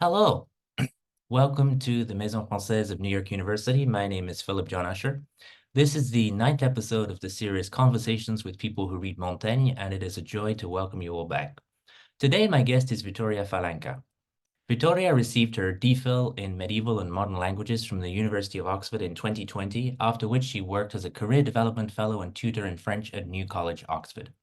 Hello, welcome to the Maison Française of New York University. My name is Phillip John Usher. This is the 9th episode of the series Conversations with People Who Read Montaigne, and it is a joy to welcome you all back. Today, my guest is Vittoria Fallanca. Vittoria received her DPhil in Medieval and Modern Languages from the University of Oxford in 2020, after which she worked as a Career Development Fellow and Tutor in French at New College, Oxford.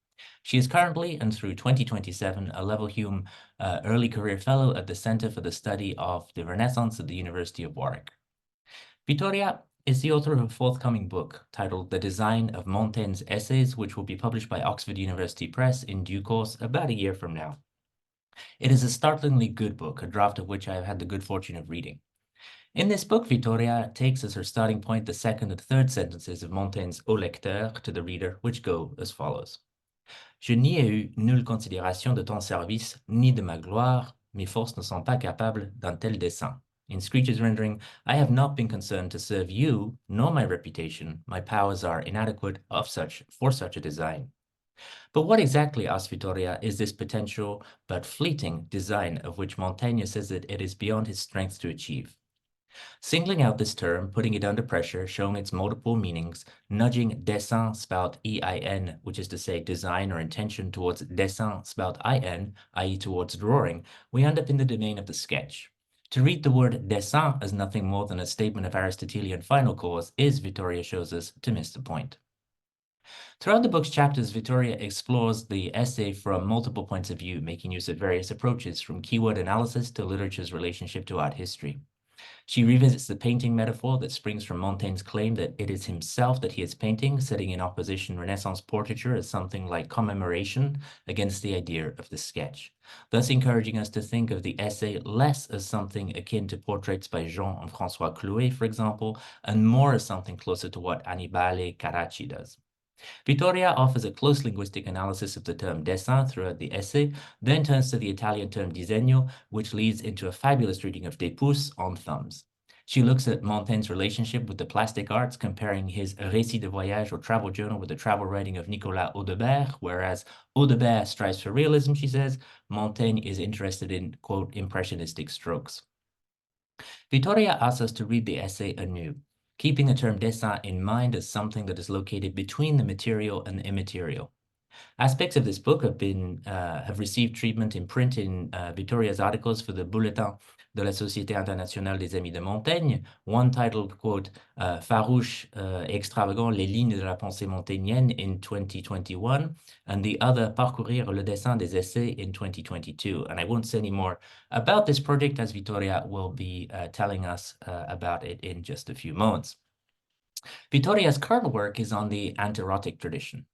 She is currently, and through 2027, a Leverhulme Early Career Fellow at the Center for the Study of the Renaissance at the University of Warwick. Vittoria is the author of a forthcoming book titled The Design of Montaigne's Essays, which will be published by Oxford University Press in due course about a year from now. It is a startlingly good book, a draft of which I have had the good fortune of reading. In this book, Vittoria takes as her starting point the second and third sentences of Montaigne's Au lecteur, to the reader, which go as follows. Je n'y ai eu nulle considération de ton service, ni de ma gloire. Mes forces ne sont pas capables d'un tel dessein. In Screech's rendering, I have not been concerned to serve you, nor my reputation. My powers are inadequate for such a design. But what exactly, asks Vittoria, is this potential but fleeting design of which Montaigne says that it is beyond his strength to achieve? Singling out this term, putting it under pressure, showing its multiple meanings, nudging dessein spelled E-I-N, which is to say design or intention, towards dessin spelled I-N, i.e. towards drawing, we end up in the domain of the sketch. To read the word dessin as nothing more than a statement of Aristotelian final cause is, Vittoria shows us, to miss the point. Throughout the book's chapters, Vittoria explores the essay from multiple points of view, making use of various approaches, from keyword analysis to literature's relationship to art history. She revisits the painting metaphor that springs from Montaigne's claim that it is himself that he is painting, setting in opposition Renaissance portraiture as something like commemoration against the idea of the sketch, thus encouraging us to think of the essay less as something akin to portraits by Jean and François Clouet, for example, and more as something closer to what Annibale Carracci does. Vittoria offers a close linguistic analysis of the term dessin throughout the essay, then turns to the Italian term disegno, which leads into a fabulous reading of des pouces, on thumbs. She looks at Montaigne's relationship with the plastic arts, comparing his Récit de voyage or travel journal with the travel writing of Nicolas Audebert, whereas Audebert strives for realism, she says, Montaigne is interested in, quote, impressionistic strokes. Vittoria asks us to read the essay anew, keeping the term dessin in mind as something that is located between the material and the immaterial. Aspects of this book have received treatment in print in Vittoria's articles for the Bulletin de la Société Internationale des Amis de Montaigne, one titled, quote, Farouche, extravagant, les lignes de la pensée montaignienne in 2021, and the other, Parcourir le dessin des essais in 2022. And I won't say any more about this project, as Vittoria will be telling us about it in just a few moments. Vittoria's current work is on the anterotic tradition.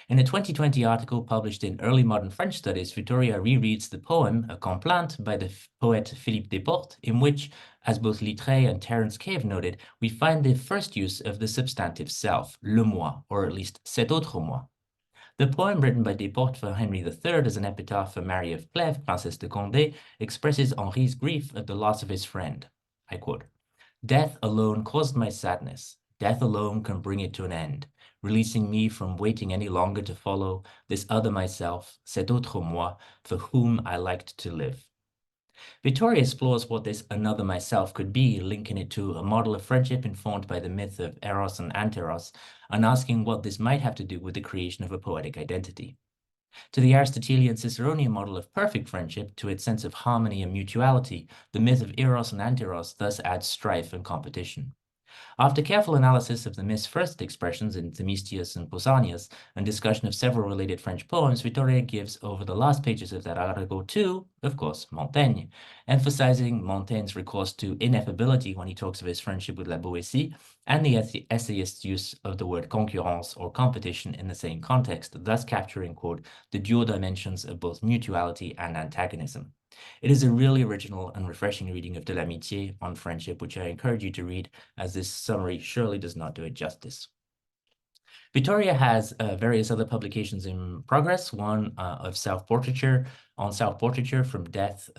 In a 2020 article published in Early Modern French Studies, Vittoria rereads the poem A Complainte by the poet Philippe Desportes, in which, as both Littré and Terence Cave noted, we find the first use of the substantive self, le moi, or at least cet autre moi. The poem written by Desportes for Henry III as an epitaph for Marie of Clèves, Princess de Condé, expresses Henri's grief at the loss of his friend. I quote, Death alone caused my sadness. Death alone can bring it to an end, releasing me from waiting any longer to follow this other myself, cet autre moi, for whom I liked to live. Vittoria explores what this another myself could be, linking it to a model of friendship informed by the myth of eros and anteros, and asking what this might have to do with the creation of a poetic identity. To the Aristotelian Ciceronian model of perfect friendship, to its sense of harmony and mutuality, the myth of eros and anteros thus adds strife and competition. After careful analysis of the myth's first expressions in Themistius and Pausanias, and discussion of several related French poems, Vittoria gives over the last pages of that article to, of course, Montaigne, emphasizing Montaigne's recourse to ineffability when he talks of his friendship with La Boétie, and the essayist's use of the word concurrence or competition in the same context, thus capturing, quote, the dual dimensions of both mutuality and antagonism. It is a really original and refreshing reading of De l'Amitié on friendship, which I encourage you to read, as this summary surely does not do it justice. Vittoria has various other publications in progress, one of self-portraiture, on self-portraiture from death,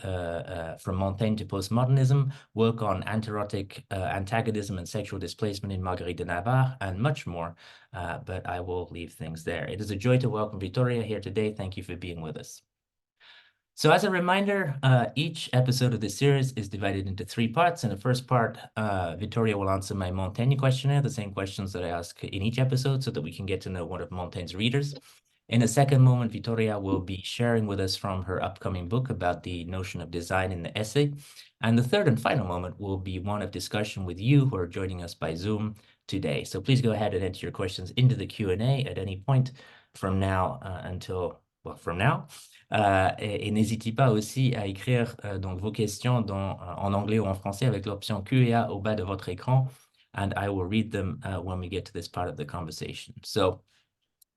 from Montaigne to postmodernism, work on anterotic antagonism and sexual displacement in Marguerite de Navarre, and much more, but I will leave things there. It is a joy to welcome Vittoria here today. Thank you for being with us. So as a reminder, each episode of this series is divided into 3 parts. In the first part, Vittoria will answer my Montaigne questionnaire, the same questions that I ask in each episode, so that we can get to know one of Montaigne's readers. In a second moment, Vittoria will be sharing with us from her upcoming book about the notion of design in the essay. And the third and final moment will be one of discussion with you who are joining us by Zoom today. So please go ahead and enter your questions into the Q&A at any point from now from now. Et n'hésitez pas aussi à écrire donc vos questions en anglais ou en français avec l'option Q&A au bas de votre écran, and I will read them when we get to this part of the conversation. So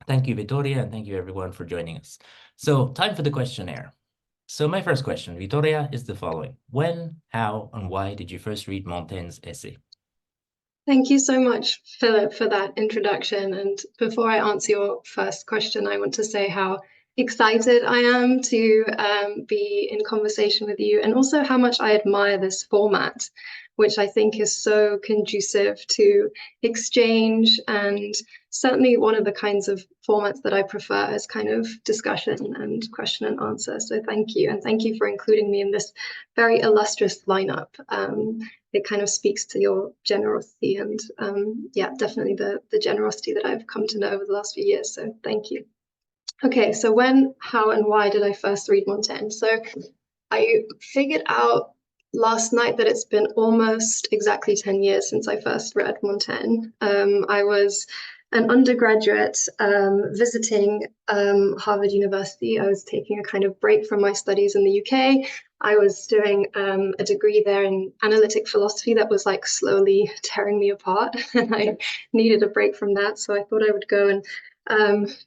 thank you, Vittoria, and thank you everyone for joining us. So time for the questionnaire. So my first question, Vittoria, is the following. When, how, and why did you first read Montaigne's essay? Thank you so much, Philip, for that introduction. And before I answer your first question, I want to say how excited I am to be in conversation with you, and also how much I admire this format, which I think is so conducive to exchange, and certainly one of the kinds of formats that I prefer as kind of discussion and question and answer. So thank you, and thank you for including me in this very illustrious lineup. It kind of speaks to your generosity and yeah, definitely the generosity that I've come to know over the last few years. So thank you. Okay, so when, how, and why did I first read Montaigne? So I figured out last night that it's been almost exactly 10 years since I first read Montaigne. I was an undergraduate visiting Harvard University. I was taking a kind of break from my studies in the UK. I was doing a degree there in analytic philosophy that was like slowly tearing me apart, and I needed a break from that. So I thought I would go and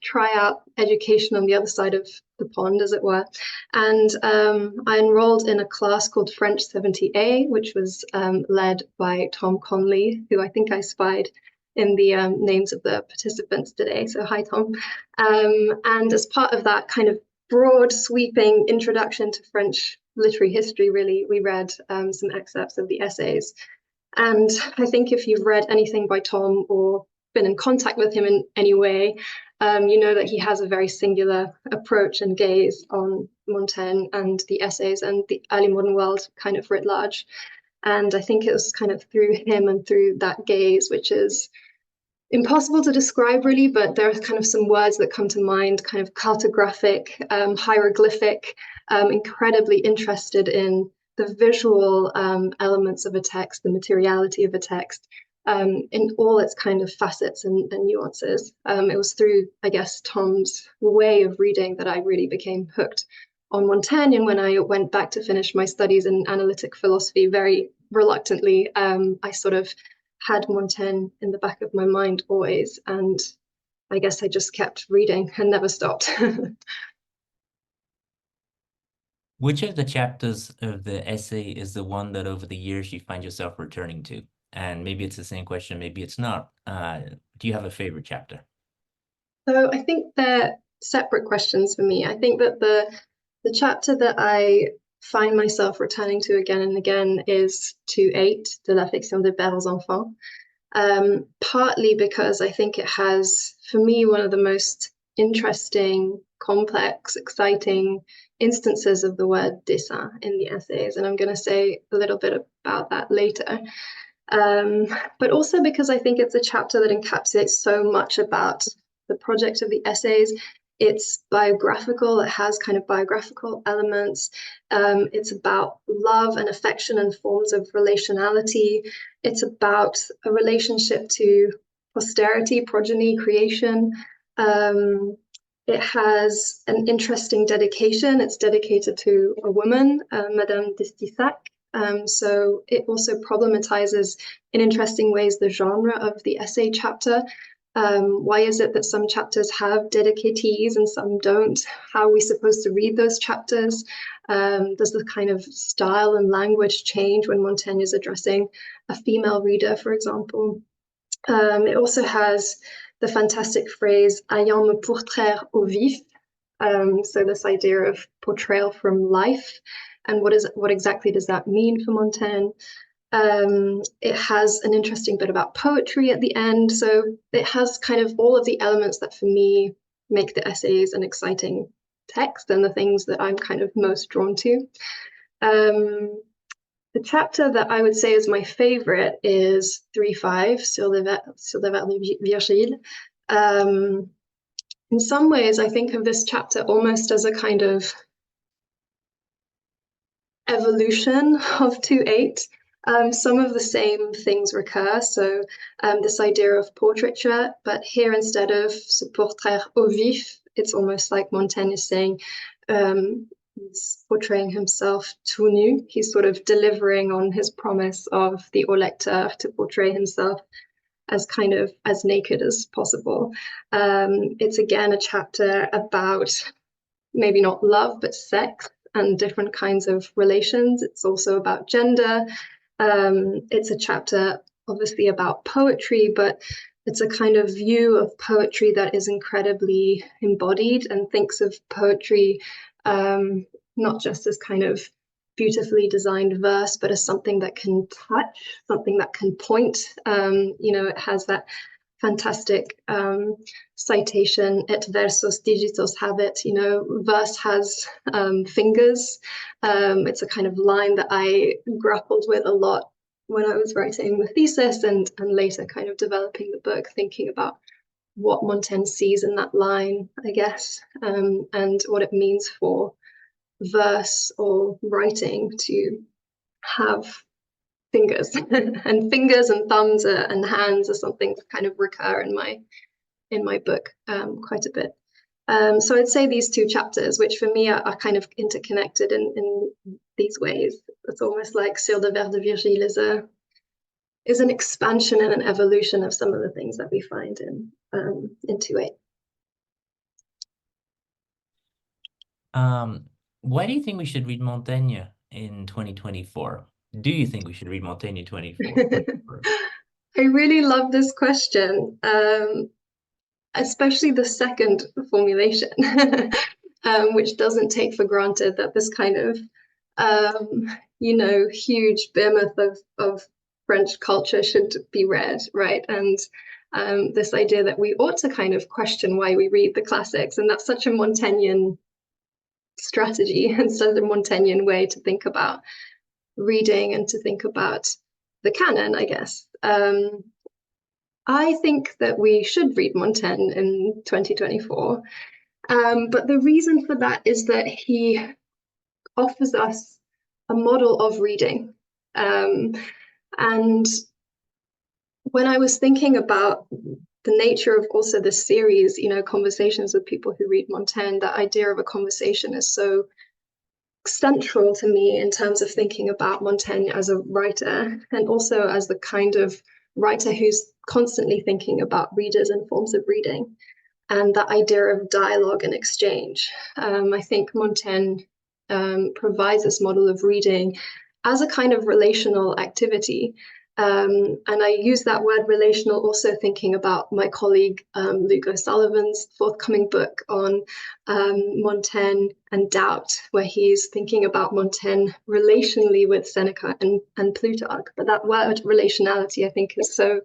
try out education on the other side of the pond, as it were. And I enrolled in a class called French 70A, which was led by Tom Conley, who I think I spied in the names of the participants today. So hi, Tom. And as part of that kind of broad sweeping introduction to French literary history, really, we read some excerpts of the essays. And I think if you've read anything by Tom or been in contact with him in any way, you know that he has a very singular approach and gaze on Montaigne and the essays and the early modern world kind of writ large. And I think it was kind of through him and through that gaze, which is impossible to describe really, but there are kind of some words that come to mind, kind of cartographic, hieroglyphic, incredibly interested in the visual elements of a text, the materiality of a text, in all its kind of facets and nuances. It was through, I guess, Tom's way of reading that I really became hooked on Montaigne. And when I went back to finish my studies in analytic philosophy, very reluctantly, I sort of had Montaigne in the back of my mind always. And I guess I just kept reading and never stopped. Which of the chapters of the essay is the one that over the years you find yourself returning to? And maybe it's the same question, maybe it's not. Do you have a favorite chapter? So I think they're separate questions for me. I think that the chapter that I find myself returning to again and again is 2:8, de l'affection des pères, enfants. Partly because I think it has, for me, one of the most interesting, complex, exciting instances of the word dessein in the essays. And I'm going to say a little bit about that later. But also because I think it's a chapter that encapsulates so much about the project of the essays. It's biographical, it has kind of biographical elements. It's about love and affection and forms of relationality. It's about a relationship to posterity, progeny, creation. It has an interesting dedication. It's dedicated to a woman, Madame d'Estissac. So it also problematizes in interesting ways the genre of the essay chapter. Why is it that some chapters have dedicatees and some don't? How are we supposed to read those chapters? Does the kind of style and language change when Montaigne is addressing a female reader, for example? It also has the fantastic phrase ayant me portray au vif. So this idea of portrayal from life, and what exactly does that mean for Montaigne? It has an interesting bit about poetry at the end. So it has kind of all of the elements that for me make the essays an exciting text and the things that I'm kind of most drawn to. The chapter that I would say is my favorite is 3.5, sur les vers de Virgile. In some ways, I think of this chapter almost as a kind of evolution of 2.8. Some of the same things recur. So this idea of portraiture, but here instead of ce portrait au vif, it's almost like Montaigne is saying, he's portraying himself tout nu. He's sort of delivering on his promise of the au lecteur to portray himself as kind of as naked as possible. It's again a chapter about maybe not love, but sex and different kinds of relations. It's also about gender. It's a chapter obviously about poetry, but it's a kind of view of poetry that is incredibly embodied and thinks of poetry not just as kind of beautifully designed verse, but as something that can touch, something that can point. It has that fantastic citation, et versos digitos habet, verse has fingers. It's a kind of line that I grappled with a lot when I was writing the thesis and later kind of developing the book, thinking about what Montaigne sees in that line, I guess, and what it means for verse or writing to have fingers and fingers and thumbs and hands are something that kind of recur in my book quite a bit. So I'd say these two chapters, which for me are kind of interconnected in these ways. It's almost like Sur les vers de Virgile is an expansion and an evolution of some of the things that we find in 2.8. Why do you think we should read Montaigne in 2024? Do you think we should read Montaigne in 2024? I really love this question, especially the second formulation, which doesn't take for granted that this kind of, huge behemoth of French culture should be read, right? And this idea that we ought to kind of question why we read the classics, and that's such a Montaignean strategy and such a Montaignean way to think about reading and to think about the canon, I guess. I think that we should read Montaigne in 2024, but the reason for that is that he offers us a model of reading. And when I was thinking about the nature of also this series, conversations with people who read Montaigne, that idea of a conversation is so central to me in terms of thinking about Montaigne as a writer and also as the kind of writer who's constantly thinking about readers and forms of reading and that idea of dialogue and exchange. I think Montaigne provides this model of reading as a kind of relational activity. And I use that word relational also thinking about my colleague Luke O'Sullivan's forthcoming book on Montaigne and doubt, where he's thinking about Montaigne relationally with Seneca and Plutarch. But that word relationality, I think, is so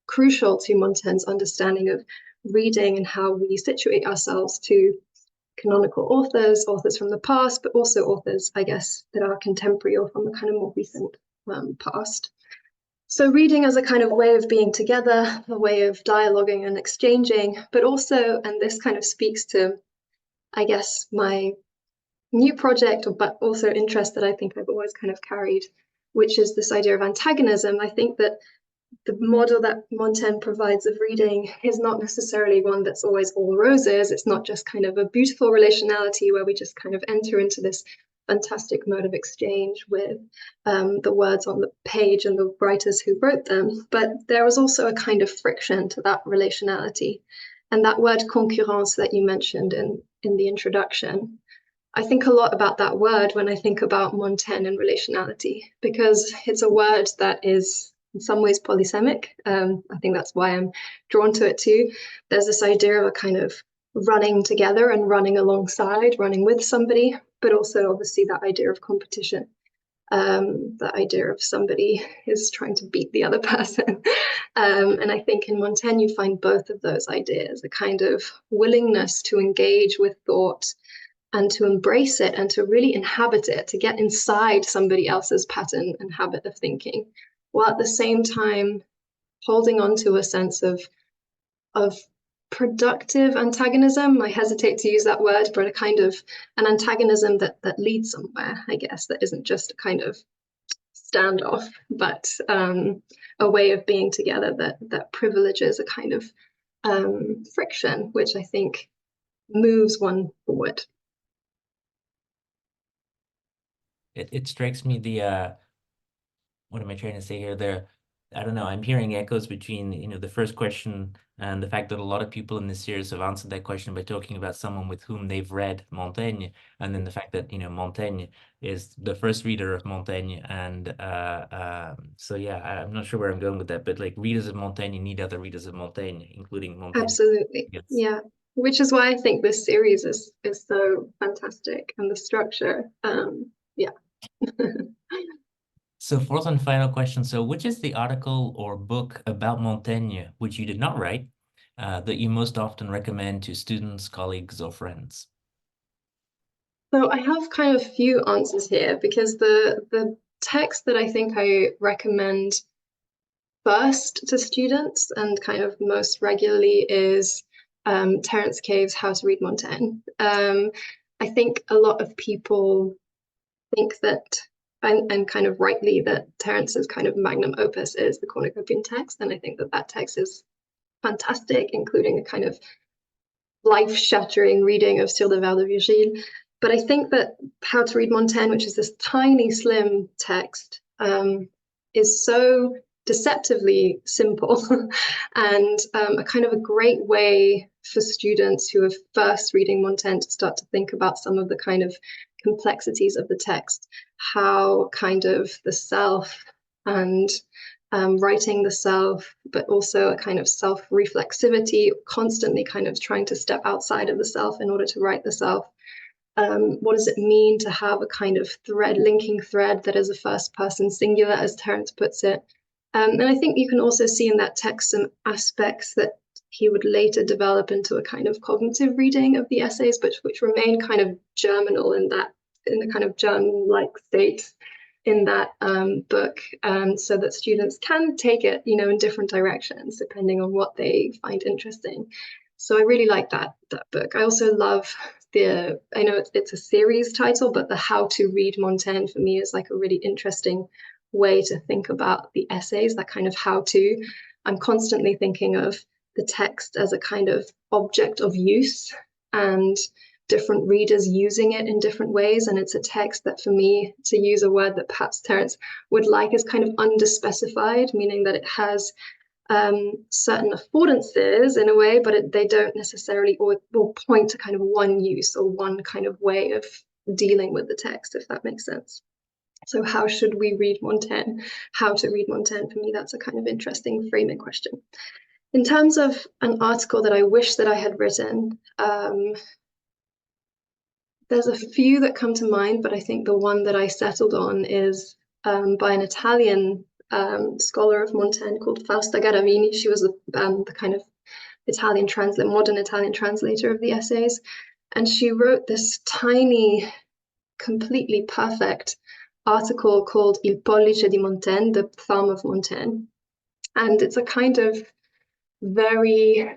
crucial to Montaigne's understanding of reading and how we situate ourselves to canonical authors from the past, but also authors, I guess, that are contemporary or from the kind of more recent past. So reading as a kind of way of being together, a way of dialoguing and exchanging, but also, and this kind of speaks to, I guess, my new project, but also interest that I think I've always kind of carried, which is this idea of antagonism. I think that the model that Montaigne provides of reading is not necessarily one that's always all roses. It's not just kind of a beautiful relationality where we just kind of enter into this fantastic mode of exchange with the words on the page and the writers who wrote them. But there was also a kind of friction to that relationality. And that word concurrence that you mentioned in the introduction, I think a lot about that word when I think about Montaigne and relationality, because it's a word that is in some ways polysemic. I think that's why I'm drawn to it too. There's this idea of a kind of running together and running alongside, running with somebody, but also obviously that idea of competition, that idea of somebody is trying to beat the other person. And I think in Montaigne you find both of those ideas, a kind of willingness to engage with thought and to embrace it and to really inhabit it, to get inside somebody else's pattern and habit of thinking, while at the same time holding on to a sense of productive antagonism. I hesitate to use that word, but a kind of an antagonism that leads somewhere, I guess, that isn't just a kind of standoff, but a way of being together that privileges a kind of friction, which I think moves one forward. It strikes me what am I trying to say here? I don't know, I'm hearing echoes between, the first question and the fact that a lot of people in this series have answered that question by talking about someone with whom they've read Montaigne, and then the fact that, Montaigne is the first reader of Montaigne. And so, yeah, I'm not sure where I'm going with that, but like readers of Montaigne need other readers of Montaigne, including Montaigne. Absolutely. Yes. Yeah. Which is why I think this series is so fantastic, and the structure. Yeah. So fourth and final question. So which is the article or book about Montaigne, which you did not write, that you most often recommend to students, colleagues, or friends? So I have kind of few answers here, because the text that I think I recommend first to students and kind of most regularly is Terence Cave's How to Read Montaigne. I think a lot of people think that, and kind of rightly, that Terence's kind of magnum opus is the cornucopian text, and I think that text is fantastic, including a kind of life-shattering reading of Sur le vers de Virgile. But I think that How to Read Montaigne, which is this tiny, slim text, is so deceptively simple and a kind of a great way for students who are first reading Montaigne to start to think about some of the kind of complexities of the text, how kind of the self and writing the self, but also a kind of self-reflexivity, constantly kind of trying to step outside of the self in order to write the self. What does it mean to have a kind of linking thread that is a first person singular, as Terence puts it? And I think you can also see in that text some aspects that he would later develop into a kind of cognitive reading of the essays, but which remain kind of germinal in the kind of germ-like state in that book, so that students can take it, in different directions depending on what they find interesting. So I really like that book. I also love I know it's a series title, but the How to Read Montaigne for me is like a really interesting way to think about the essays, that kind of how to. I'm constantly thinking of the text as a kind of object of use and different readers using it in different ways. And it's a text that, for me, to use a word that perhaps Terence would like, is kind of underspecified, meaning that it has certain affordances in a way, but they don't necessarily or point to kind of one use or one kind of way of dealing with the text, if that makes sense. So how should we read Montaigne? How to read Montaigne, for me, that's a kind of interesting framing question. In terms of an article that I wish that I had written, there's a few that come to mind, but I think the one that I settled on is by an Italian scholar of Montaigne called Fausta Garavini. She was the kind of modern Italian translator of the essays. And she wrote this tiny, completely perfect article called Il pollice di Montaigne, the thumb of Montaigne. And it's a kind of very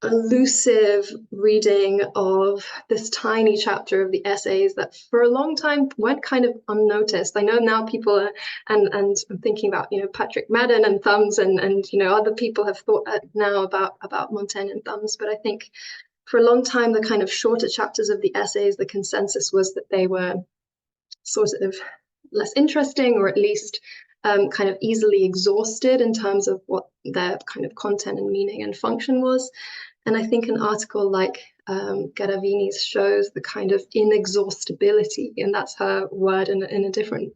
elusive reading of this tiny chapter of the essays that for a long time went kind of unnoticed. I know now people are, and I'm thinking about, Patrick Madden and thumbs, and other people have thought now about Montaigne and thumbs, but I think for a long time the kind of shorter chapters of the essays, the consensus was that they were sort of less interesting, or at least kind of easily exhausted in terms of what their kind of content and meaning and function was. And I think an article like Garavini's shows the kind of inexhaustibility, and that's her word in a different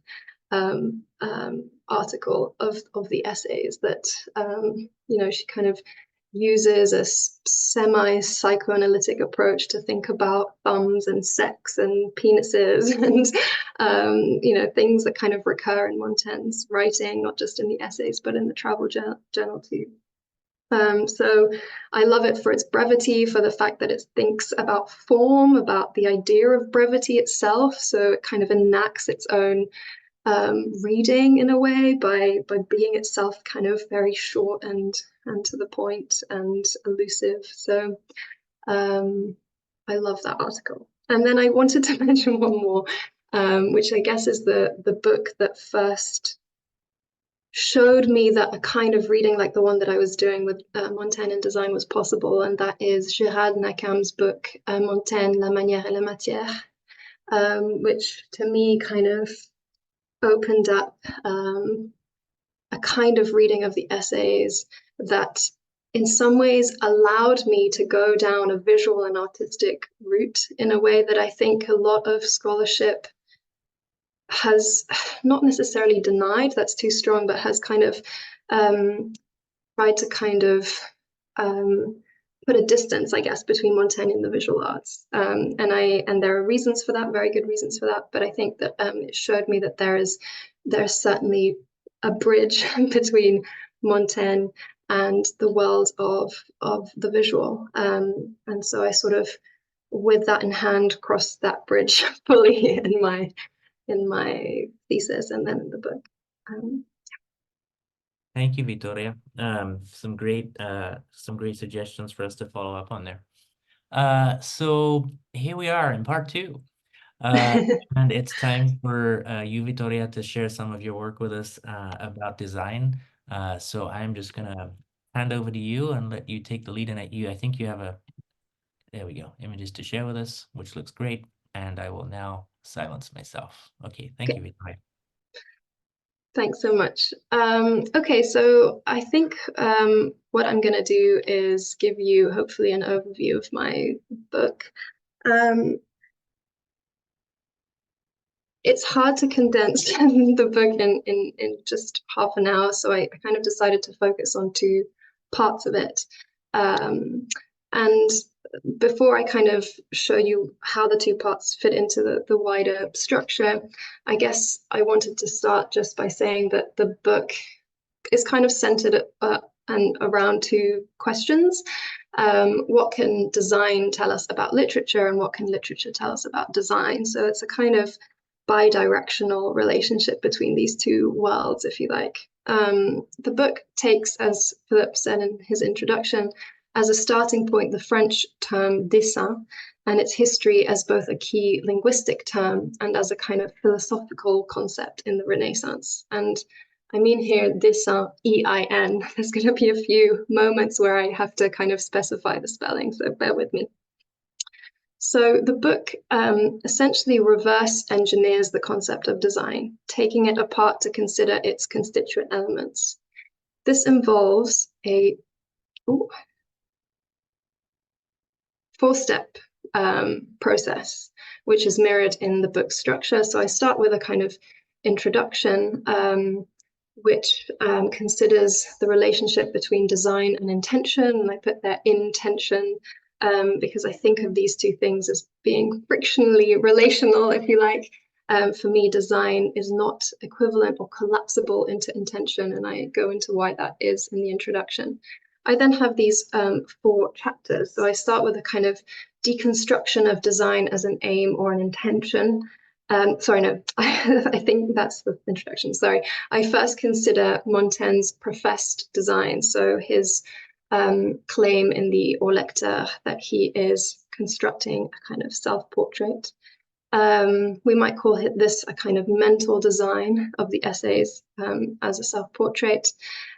article of the essays, that she kind of uses a semi-psychoanalytic approach to think about thumbs and sex and penises and things that kind of recur in Montaigne's writing, not just in the essays but in the travel journal too. So I love it for its brevity, for the fact that it thinks about form, about the idea of brevity itself. So it kind of enacts its own reading in a way by being itself kind of very short and to the point and elusive. So I love that article. And then I wanted to mention one more, which I guess is the book that first showed me that a kind of reading like the one that I was doing with Montaigne in design was possible, and that is Gérald Nakam's book, Montaigne, La manière et la matière, which to me kind of opened up a kind of reading of the essays that in some ways allowed me to go down a visual and artistic route in a way that I think a lot of scholarship has not necessarily denied, that's too strong, but has kind of tried to kind of put a distance, I guess, between Montaigne and the visual arts. And there are reasons for that, very good reasons for that. But I think that it showed me that there's certainly a bridge between Montaigne and the world of the visual. And so I sort of, with that in hand, crossed that bridge fully in my thesis and then in the book. Thank you, Vittoria. Some great suggestions for us to follow up on there. So here we are in part 2. And it's time for you, Vittoria, to share some of your work with us about design. So I'm just gonna hand over to you and let you take the lead. And I think you have there we go, images to share with us, which looks great. And I will now silence myself. Okay, thank you, Vittoria. Thanks so much. Okay, so I think what I'm going to do is give you hopefully an overview of my book. It's hard to condense the book in just half an hour, so I kind of decided to focus on 2 parts of it. And before I kind of show you how the 2 parts fit into the wider structure, I guess I wanted to start just by saying that the book is kind of centered and around 2 questions. What can design tell us about literature, and what can literature tell us about design? So it's a kind of bi-directional relationship between these 2 worlds, if you like. The book takes, as Phillip said in his introduction, as a starting point the French term dessein and its history as both a key linguistic term and as a kind of philosophical concept in the Renaissance. And I mean here dessein, E-I-N. There's going to be a few moments where I have to kind of specify the spelling, so bear with me. So the book essentially reverse engineers the concept of design, taking it apart to consider its constituent elements. This involves a 4-step process, which is mirrored in the book structure. So I start with a kind of introduction, which considers the relationship between design and intention, and I put there intention because I think of these 2 things as being frictionally relational, if you like. For me, design is not equivalent or collapsible into intention, and I go into why that is in the introduction. I then have these 4 chapters. So I start with a kind of deconstruction of design as an aim or an intention. Sorry, no, I think that's the introduction. Sorry. I first consider Montaigne's professed design. So his claim in the Au Lecteur that he is constructing a kind of self-portrait. We might call this a kind of mental design of the essays as a self-portrait.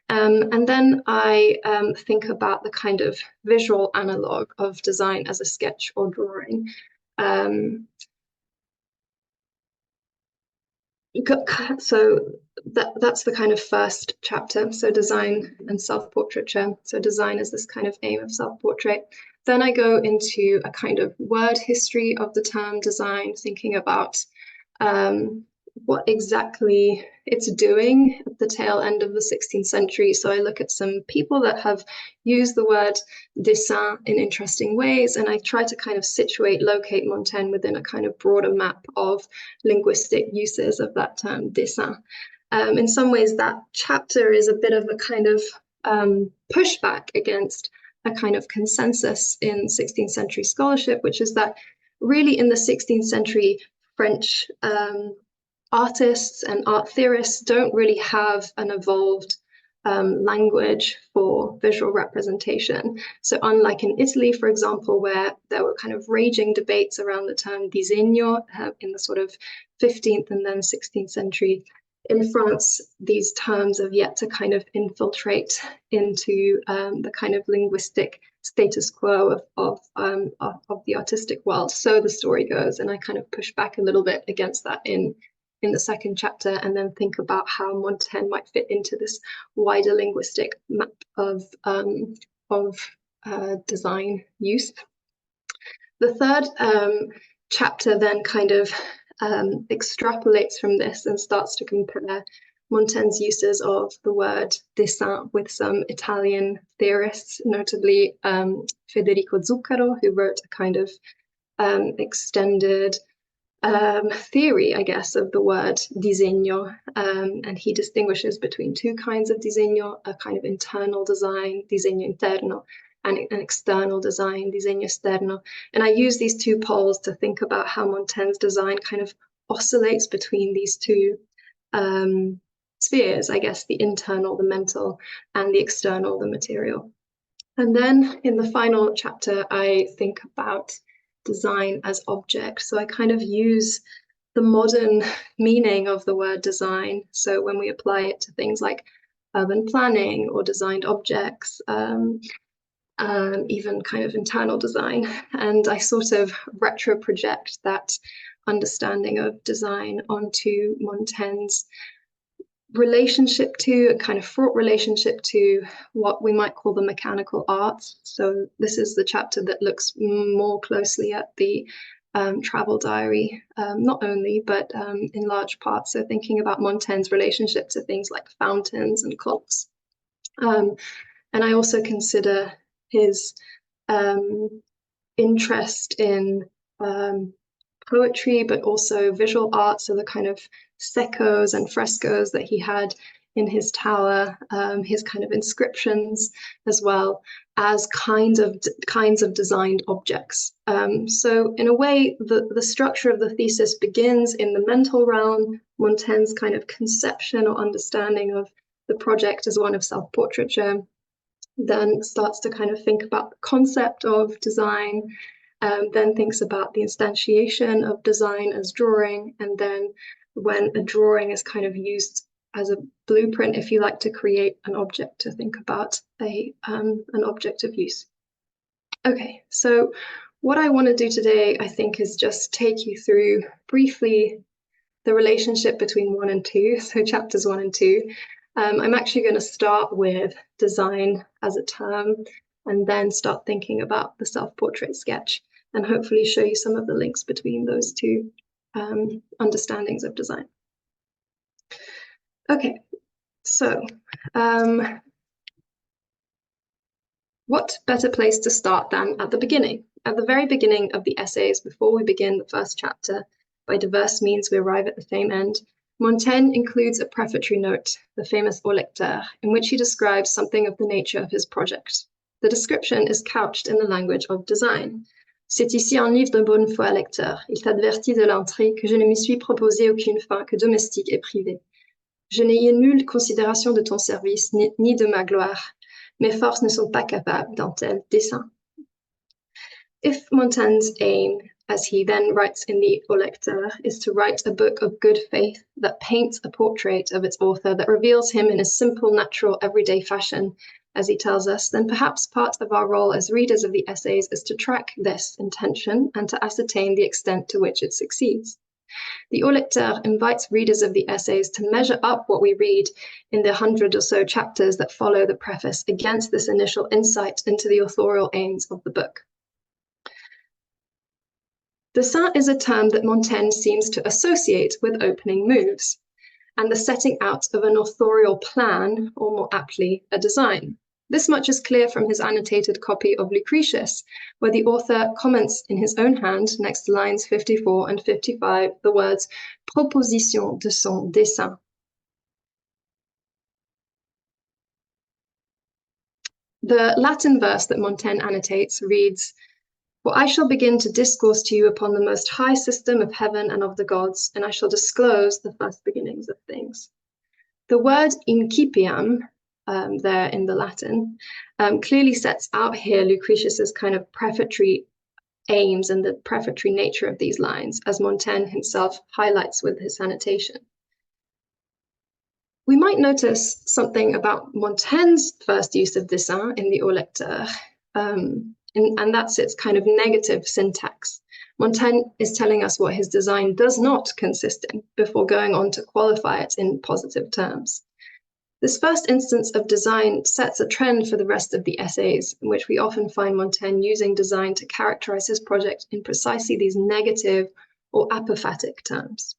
And then I think about the kind of visual analog of design as a sketch or drawing. So that's the kind of first chapter. So design and self-portraiture. So design is this kind of aim of self-portrait. Then I go into a kind of word history of the term design, thinking about what exactly it's doing at the tail end of the 16th century. So I look at some people that have used the word dessein in interesting ways, and I try to kind of locate Montaigne within a kind of broader map of linguistic uses of that term dessein. In some ways, that chapter is a bit of a kind of pushback against a kind of consensus in 16th century scholarship, which is that really in the 16th century, French artists and art theorists don't really have an evolved language for visual representation. So unlike in Italy, for example, where there were kind of raging debates around the term disegno in the sort of 15th and then 16th century, in France, these terms have yet to kind of infiltrate into the kind of linguistic status quo of the artistic world. So the story goes, and I kind of push back a little bit against that in the second chapter, and then think about how Montaigne might fit into this wider linguistic map of design use. The third chapter then kind of extrapolates from this and starts to compare Montaigne's uses of the word dessein with some Italian theorists, notably Federico Zuccaro, who wrote a kind of extended theory, I guess, of the word disegno, and he distinguishes between two kinds of disegno, a kind of internal design, disegno interno, and an external design, disegno esterno. And I use these two poles to think about how Montaigne's design kind of oscillates between these two spheres, I guess, the internal, the mental, and the external, the material. And then in the final chapter, I think about design as object. So I kind of use the modern meaning of the word design. So when we apply it to things like urban planning or designed objects, even kind of internal design. And I sort of retro project that understanding of design onto Montaigne's relationship to, a kind of fraught relationship to what we might call the mechanical arts. So this is the chapter that looks more closely at the travel diary, not only, but in large part. So thinking about Montaigne's relationship to things like fountains and clocks. And I also consider his interest in poetry, but also visual art, so the kind of secos and frescoes that he had in his tower, his kind of inscriptions, as well as kinds of designed objects. So in a way, the structure of the thesis begins in the mental realm. Montaigne's kind of conception or understanding of the project as one of self-portraiture, then starts to kind of think about the concept of design, then thinks about the instantiation of design as drawing, and then when a drawing is kind of used as a blueprint, if you like, to create an object, to think about an object of use. Okay, so what I want to do today, I think, is just take you through briefly the relationship between 1 and 2, so chapters 1 and 2. I'm actually going to start with design as a term and then start thinking about the self-portrait sketch and hopefully show you some of the links between those two understandings of design. Okay, so what better place to start than at the beginning? At the very beginning of the essays, before we begin the first chapter, by diverse means we arrive at the same end. Montaigne includes a prefatory note, the famous Au lecteur, in which he describes something of the nature of his project. The description is couched in the language of design. C'est ici un livre de bonne foi, lecteur. Il t'avertit de l'entrée que je ne m'y suis proposé aucune fin que domestique et privée. Je n'ai nulle considération de ton service, ni de ma gloire. Mes forces ne sont pas capables d'un tel dessein. If Montaigne's aim, as he then writes in the Au lecteur, is to write a book of good faith that paints a portrait of its author, that reveals him in a simple, natural, everyday fashion, as he tells us, then perhaps part of our role as readers of the essays is to track this intention and to ascertain the extent to which it succeeds. The Au lecteur invites readers of the essays to measure up what we read in the 100 or so chapters that follow the preface against this initial insight into the authorial aims of the book. Dessein is a term that Montaigne seems to associate with opening moves and the setting out of an authorial plan, or more aptly, a design. This much is clear from his annotated copy of Lucretius, where the author comments in his own hand, next to lines 54 and 55, the words proposition de son dessein. The Latin verse that Montaigne annotates reads, "For I shall begin to discourse to you upon the most high system of heaven and of the gods, and I shall disclose the first beginnings of things." The word incipiam, there in the Latin, clearly sets out here Lucretius's kind of prefatory aims and the prefatory nature of these lines, as Montaigne himself highlights with his annotation. We might notice something about Montaigne's first use of dessein in the Au Lecteur, and that's its kind of negative syntax. Montaigne is telling us what his design does not consist in before going on to qualify it in positive terms. This first instance of design sets a trend for the rest of the essays, in which we often find Montaigne using design to characterize his project in precisely these negative or apophatic terms.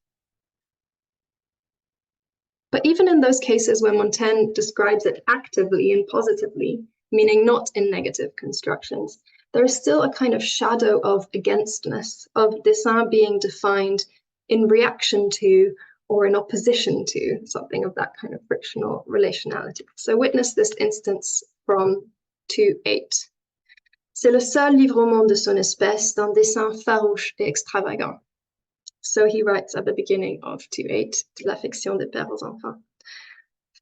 But even in those cases where Montaigne describes it actively and positively, meaning not in negative constructions, there is still a kind of shadow of againstness, of dessein being defined in reaction to or in opposition to something of that kind of frictional relationality. So witness this instance from 2:8. C'est le seul livrement de son espèce d'un dessein farouche et extravagant. So he writes at the beginning of 2:8, de la fiction des pères aux enfants.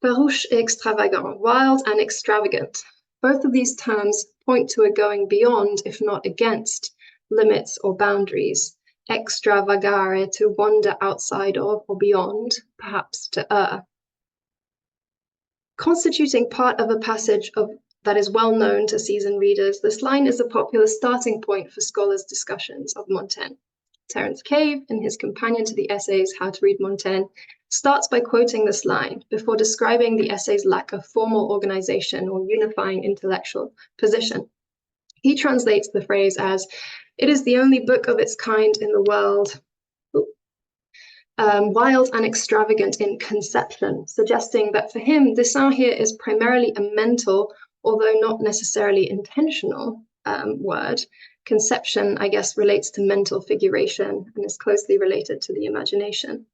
Farouche et extravagant, wild and extravagant. Both of these terms point to a going beyond, if not against, limits or boundaries. Extravagare, to wander outside of or beyond, perhaps to err. Constituting part of a passage that is well known to seasoned readers, this line is a popular starting point for scholars' discussions of Montaigne. Terence Cave, in his companion to the essays, How to Read Montaigne, starts by quoting this line before describing the essay's lack of formal organization or unifying intellectual position. He translates the phrase as, "It is the only book of its kind in the world, wild and extravagant in conception," suggesting that for him, dessein here is primarily a mental, although not necessarily intentional, word. Conception, I guess, relates to mental figuration and is closely related to the imagination.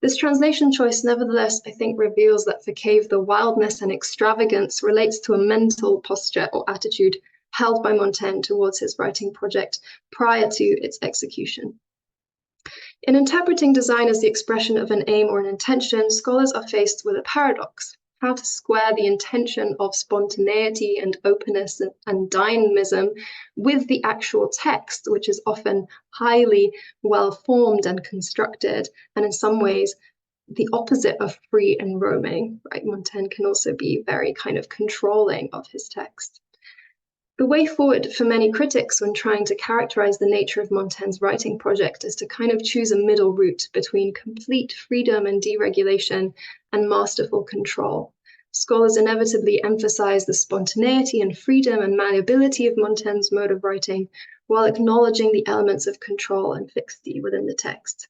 This translation choice, nevertheless, I think reveals that for Cave, the wildness and extravagance relates to a mental posture or attitude held by Montaigne towards his writing project prior to its execution. In interpreting design as the expression of an aim or an intention, scholars are faced with a paradox: how to square the intention of spontaneity and openness and dynamism with the actual text, which is often highly well-formed and constructed, and in some ways the opposite of free and roaming, right? Montaigne can also be very kind of controlling of his text. The way forward for many critics when trying to characterize the nature of Montaigne's writing project is to kind of choose a middle route between complete freedom and deregulation and masterful control. Scholars inevitably emphasize the spontaneity and freedom and malleability of Montaigne's mode of writing, while acknowledging the elements of control and fixity within the text.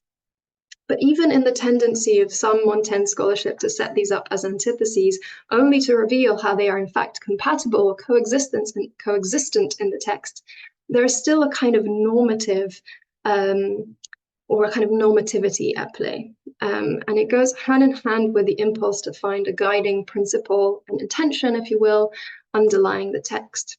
But even in the tendency of some Montaigne scholarship to set these up as antitheses, only to reveal how they are in fact compatible or coexistent in the text, there is still a kind of normative or a kind of normativity at play. And it goes hand in hand with the impulse to find a guiding principle and intention, if you will, underlying the text.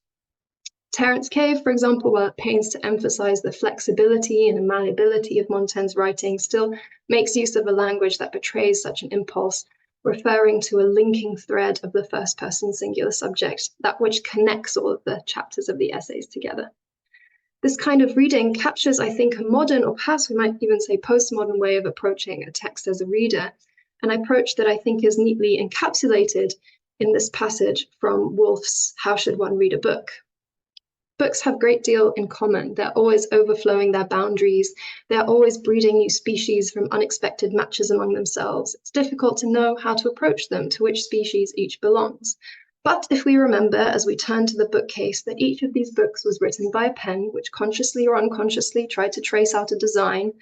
Terence Cave, for example, while at pains to emphasize the flexibility and malleability of Montaigne's writing, still makes use of a language that betrays such an impulse, referring to a linking thread of the first-person singular subject, that which connects all of the chapters of the essays together. This kind of reading captures, I think, a modern, or perhaps we might even say postmodern way of approaching a text as a reader, an approach that I think is neatly encapsulated in this passage from Woolf's How Should One Read a Book? Books have a great deal in common. They're always overflowing their boundaries. They're always breeding new species from unexpected matches among themselves. It's difficult to know how to approach them, to which species each belongs. But if we remember, as we turn to the bookcase, that each of these books was written by a pen which consciously or unconsciously tried to trace out a design,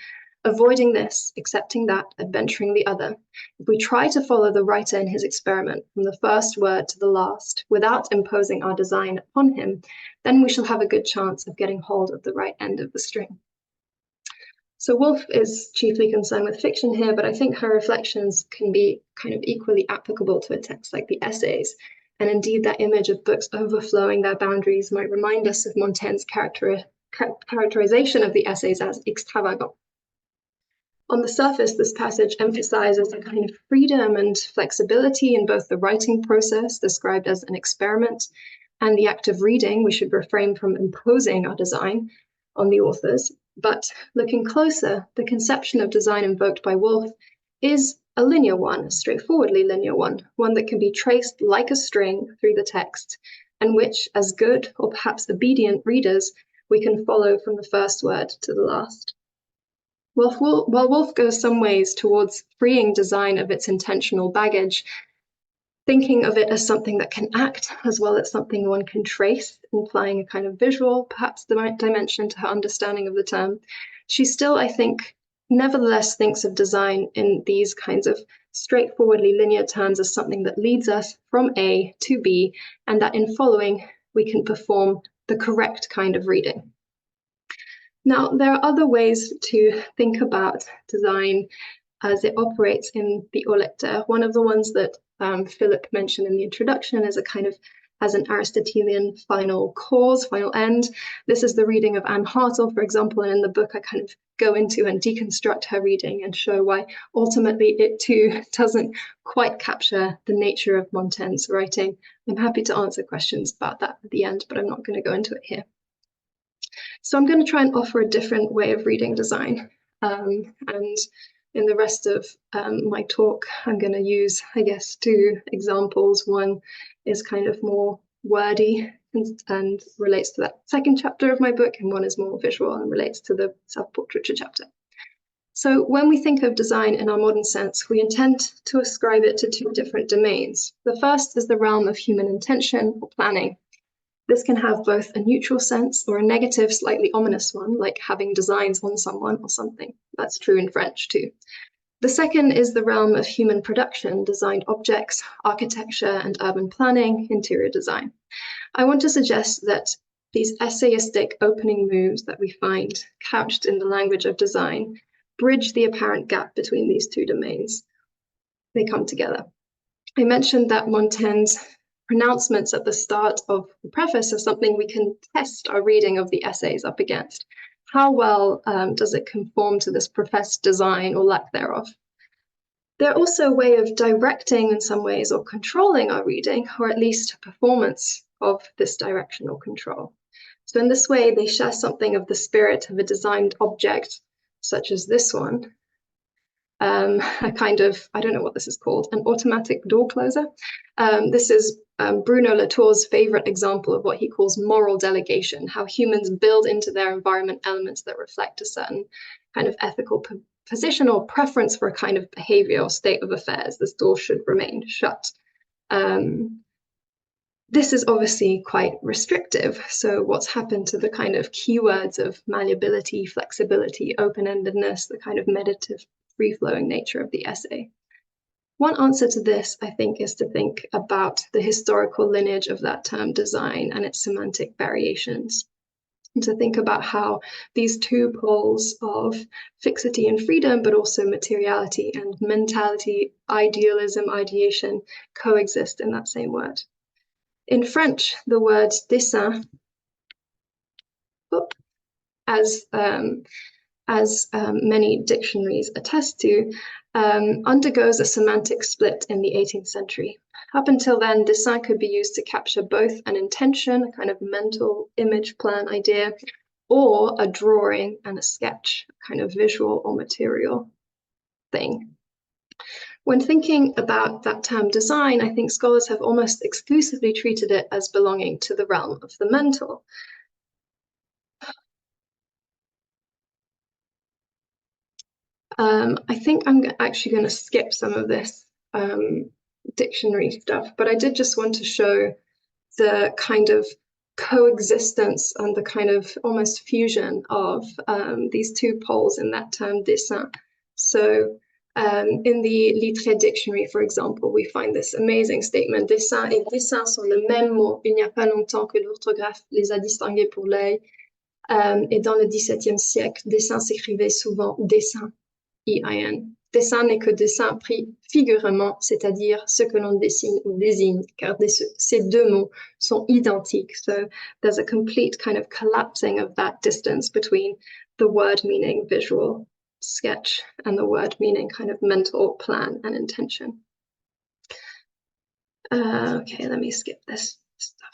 avoiding this, accepting that, adventuring the other. If we try to follow the writer in his experiment from the first word to the last, without imposing our design upon him, then we shall have a good chance of getting hold of the right end of the string. So Woolf is chiefly concerned with fiction here, but I think her reflections can be kind of equally applicable to a text like the Essays. And indeed, that image of books overflowing their boundaries might remind us of Montaigne's characterization of the essays as extravagant. On the surface, this passage emphasizes a kind of freedom and flexibility in both the writing process, described as an experiment, and the act of reading. We should refrain from imposing our design on the authors. But looking closer, the conception of design invoked by Woolf is a linear one, a straightforwardly linear one that can be traced like a string through the text, and which, as good or perhaps obedient readers, we can follow from the first word to the last. While Woolf goes some ways towards freeing design of its intentional baggage, thinking of it as something that can act as well as something one can trace, implying a kind of visual, perhaps dimension to her understanding of the term, she still, I think, nevertheless thinks of design in these kinds of straightforwardly linear terms as something that leads us from A to B, and that in following, we can perform the correct kind of reading. Now, there are other ways to think about design as it operates in the Au lecteur. One of the ones that Philip mentioned in the introduction is a kind of as an Aristotelian final cause, final end. This is the reading of Anne Hartle, for example, and in the book I kind of go into and deconstruct her reading and show why ultimately it too doesn't quite capture the nature of Montaigne's writing. I'm happy to answer questions about that at the end, but I'm not going to go into it here. So I'm going to try and offer a different way of reading design. And in the rest of my talk, I'm going to use, I guess, two examples. One is kind of more wordy and relates to that second chapter of my book, and one is more visual and relates to the self-portraiture chapter. So when we think of design in our modern sense, we intend to ascribe it to two different domains. The first is the realm of human intention or planning. This can have both a neutral sense or a negative, slightly ominous one, like having designs on someone or something. That's true in French too. The second is the realm of human production, designed objects, architecture and urban planning, interior design. I want to suggest that these essayistic opening moves that we find couched in the language of design bridge the apparent gap between these two domains. They come together. I mentioned that Montaigne's pronouncements at the start of the preface are something we can test our reading of the essays up against. How well does it conform to this professed design or lack thereof? They're also a way of directing in some ways or controlling our reading, or at least a performance of this direction or control. So in this way, they share something of the spirit of a designed object, such as this one, a kind of, I don't know what this is called, an automatic door closer. This is Bruno Latour's favorite example of what he calls moral delegation, how humans build into their environment elements that reflect a certain kind of ethical position or preference for a kind of behavior or state of affairs. This door should remain shut. This is obviously quite restrictive. So what's happened to the kind of keywords of malleability, flexibility, open-endedness, the kind of meditative, free-flowing nature of the essay? One answer to this, I think, is to think about the historical lineage of that term design and its semantic variations, and to think about how these two poles of fixity and freedom, but also materiality and mentality, idealism, ideation, coexist in that same word. In French, the word dessein, as many dictionaries attest to, undergoes a semantic split in the 18th century. Up until then, dessein could be used to capture both an intention, a kind of mental image plan idea, or a drawing and a sketch, a kind of visual or material thing. When thinking about that term design, I think scholars have almost exclusively treated it as belonging to the realm of the mental. I think I'm actually going to skip some of this dictionary stuff, but I did just want to show the kind of coexistence and the kind of almost fusion of these two poles in that term dessein. So in the Littré dictionary, for example, we find this amazing statement: dessin et dessin sont le même mot. Il n'y a pas longtemps que l'orthographe les a distingués pour l'œil. Et dans le XVIIe siècle, dessin s'écrivait souvent dessin. EIN, dessin n'est que dessin pris figuralement, c'est-à-dire ce que l'on dessine ou désigne, car ces deux mots sont identiques. So there's a complete kind of collapsing of that distance between the word meaning visual sketch and the word meaning kind of mental plan and intention. Okay, let me skip this stuff.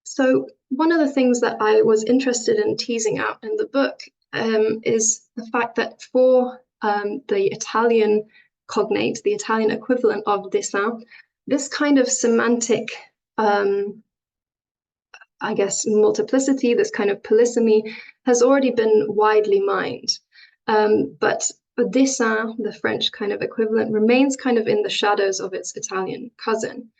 So one of the things that I was interested in teasing out in the book is the fact that for the Italian cognate, the Italian equivalent of dessin, this kind of semantic, I guess, multiplicity, this kind of polysemy has already been widely mined. But dessin, the French kind of equivalent, remains kind of in the shadows of its Italian cousin.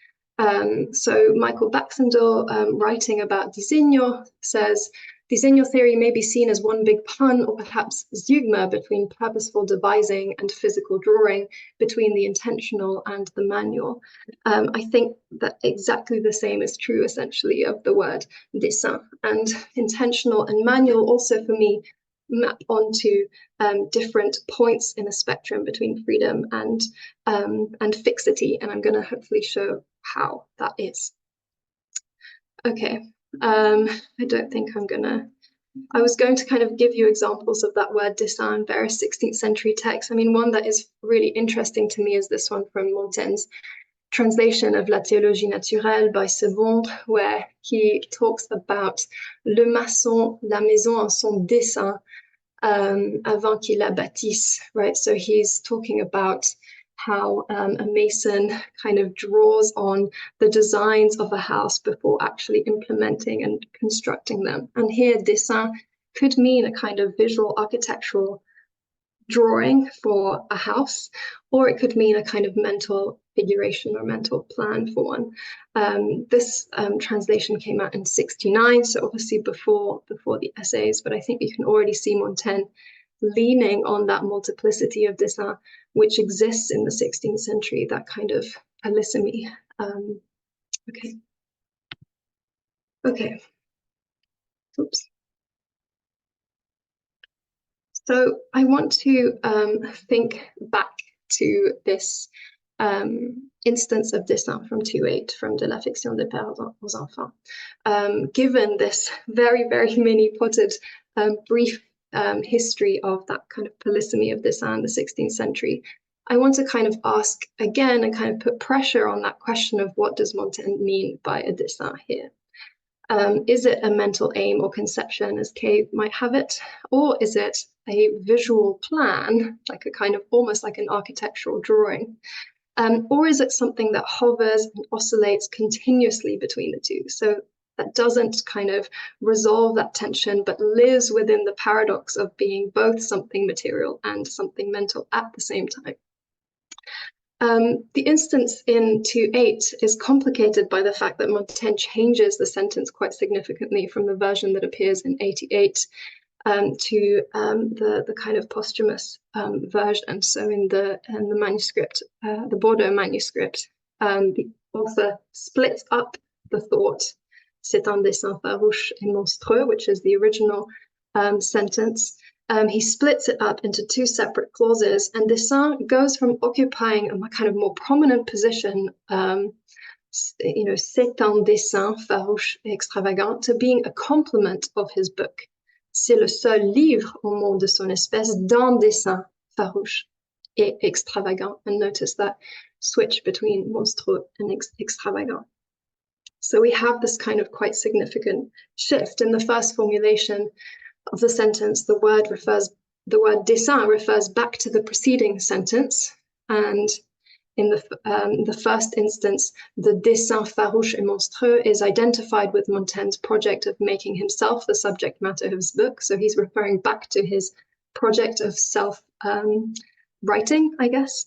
So Michael Baxendale, writing about disegno, says, disegno theory may be seen as one big pun or perhaps zeugma between purposeful devising and physical drawing, between the intentional and the manual. I think that exactly the same is true, essentially, of the word dessin. And intentional and manual also, for me, map onto different points in a spectrum between freedom and fixity, and I'm going to hopefully show how that is. Okay, I don't think I was going to kind of give you examples of that word dessin in various 16th century texts. I mean, one that is really interesting to me is this one from Montaigne's translation of La Théologie naturelle by Sevendre, where he talks about le maçon, la maison en son dessin, avant qu'il la bâtisse, right? So he's talking about how a mason kind of draws on the designs of a house before actually implementing and constructing them. And here, dessin could mean a kind of visual architectural drawing for a house, or it could mean a kind of mental figuration or mental plan for one. This translation came out in 69, so obviously before the Essais, but I think you can already see Montaigne leaning on that multiplicity of dessin which exists in the 16th century, that kind of polysemy. Okay. Oops. So I want to think back to this instance of dessin from 2.8 from De la fiction des pères aux enfants. Given this very, very mini-potted brief history of that kind of polysemy of dessin in the 16th century, I want to kind of ask again and kind of put pressure on that question of what does Montaigne mean by a dessin here? Is it a mental aim or conception, as Cave might have it, or is it a visual plan, like a kind of almost like an architectural drawing? Or is it something that hovers and oscillates continuously between the two? So that doesn't kind of resolve that tension, but lives within the paradox of being both something material and something mental at the same time. The instance in 2.8 is complicated by the fact that Montaigne changes the sentence quite significantly from the version that appears in 88 to the kind of posthumous version. So in the manuscript, the Bordeaux manuscript, the author splits up the thought, c'est un dessin farouche et monstrueux, which is the original sentence. He splits it up into two separate clauses, and dessin goes from occupying a kind of more prominent position, c'est un dessin farouche et extravagant, to being a complement of his book. C'est le seul livre au monde de son espèce d'un dessin farouche et extravagant. And notice that switch between monstrueux and extravagant. So we have this kind of quite significant shift. In the first formulation of the sentence, the word dessin refers back to the preceding sentence, and in the first instance, the dessin farouche et monstrueux is identified with Montaigne's project of making himself the subject matter of his book. So he's referring back to his project of self-writing, I guess.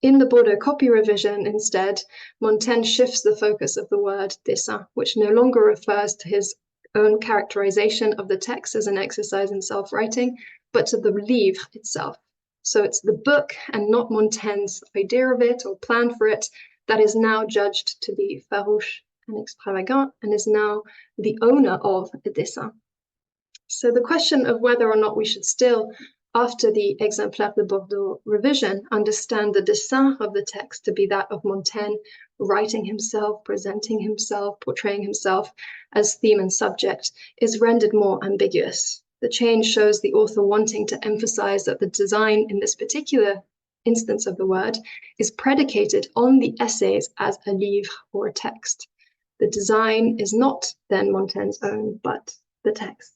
In the Bordeaux copy revision, instead, Montaigne shifts the focus of the word dessin, which no longer refers to his own characterization of the text as an exercise in self-writing, but to the livre itself. So it's the book and not Montaigne's idea of it or plan for it that is now judged to be farouche and extravagant and is now the owner of the dessin. So the question of whether or not we should still after the Exemplaire de Bordeaux revision, understand the dessein of the text to be that of Montaigne writing himself, presenting himself, portraying himself as theme and subject, is rendered more ambiguous. The change shows the author wanting to emphasize that the design in this particular instance of the word is predicated on the essays as a livre or a text. The design is not then Montaigne's own, but the text.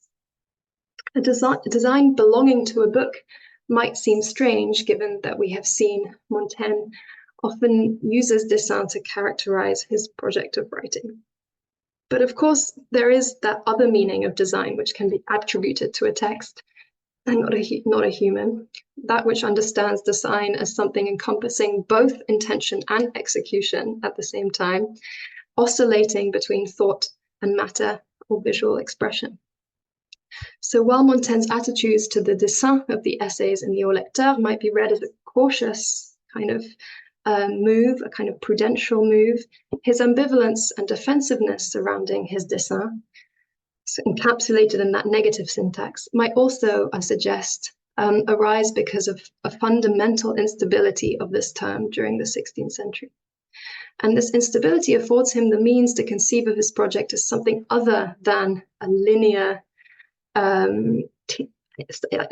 A design belonging to a book might seem strange, given that we have seen Montaigne often uses dessein to characterize his project of writing. But of course, there is that other meaning of design which can be attributed to a text and not a human, that which understands design as something encompassing both intention and execution at the same time, oscillating between thought and matter or visual expression. So while Montaigne's attitudes to the dessein of the essays in the Au Lecteur might be read as a cautious kind of move, a kind of prudential move, his ambivalence and defensiveness surrounding his dessein, so encapsulated in that negative syntax, might also, I suggest, arise because of a fundamental instability of this term during the 16th century. And this instability affords him the means to conceive of his project as something other than a linear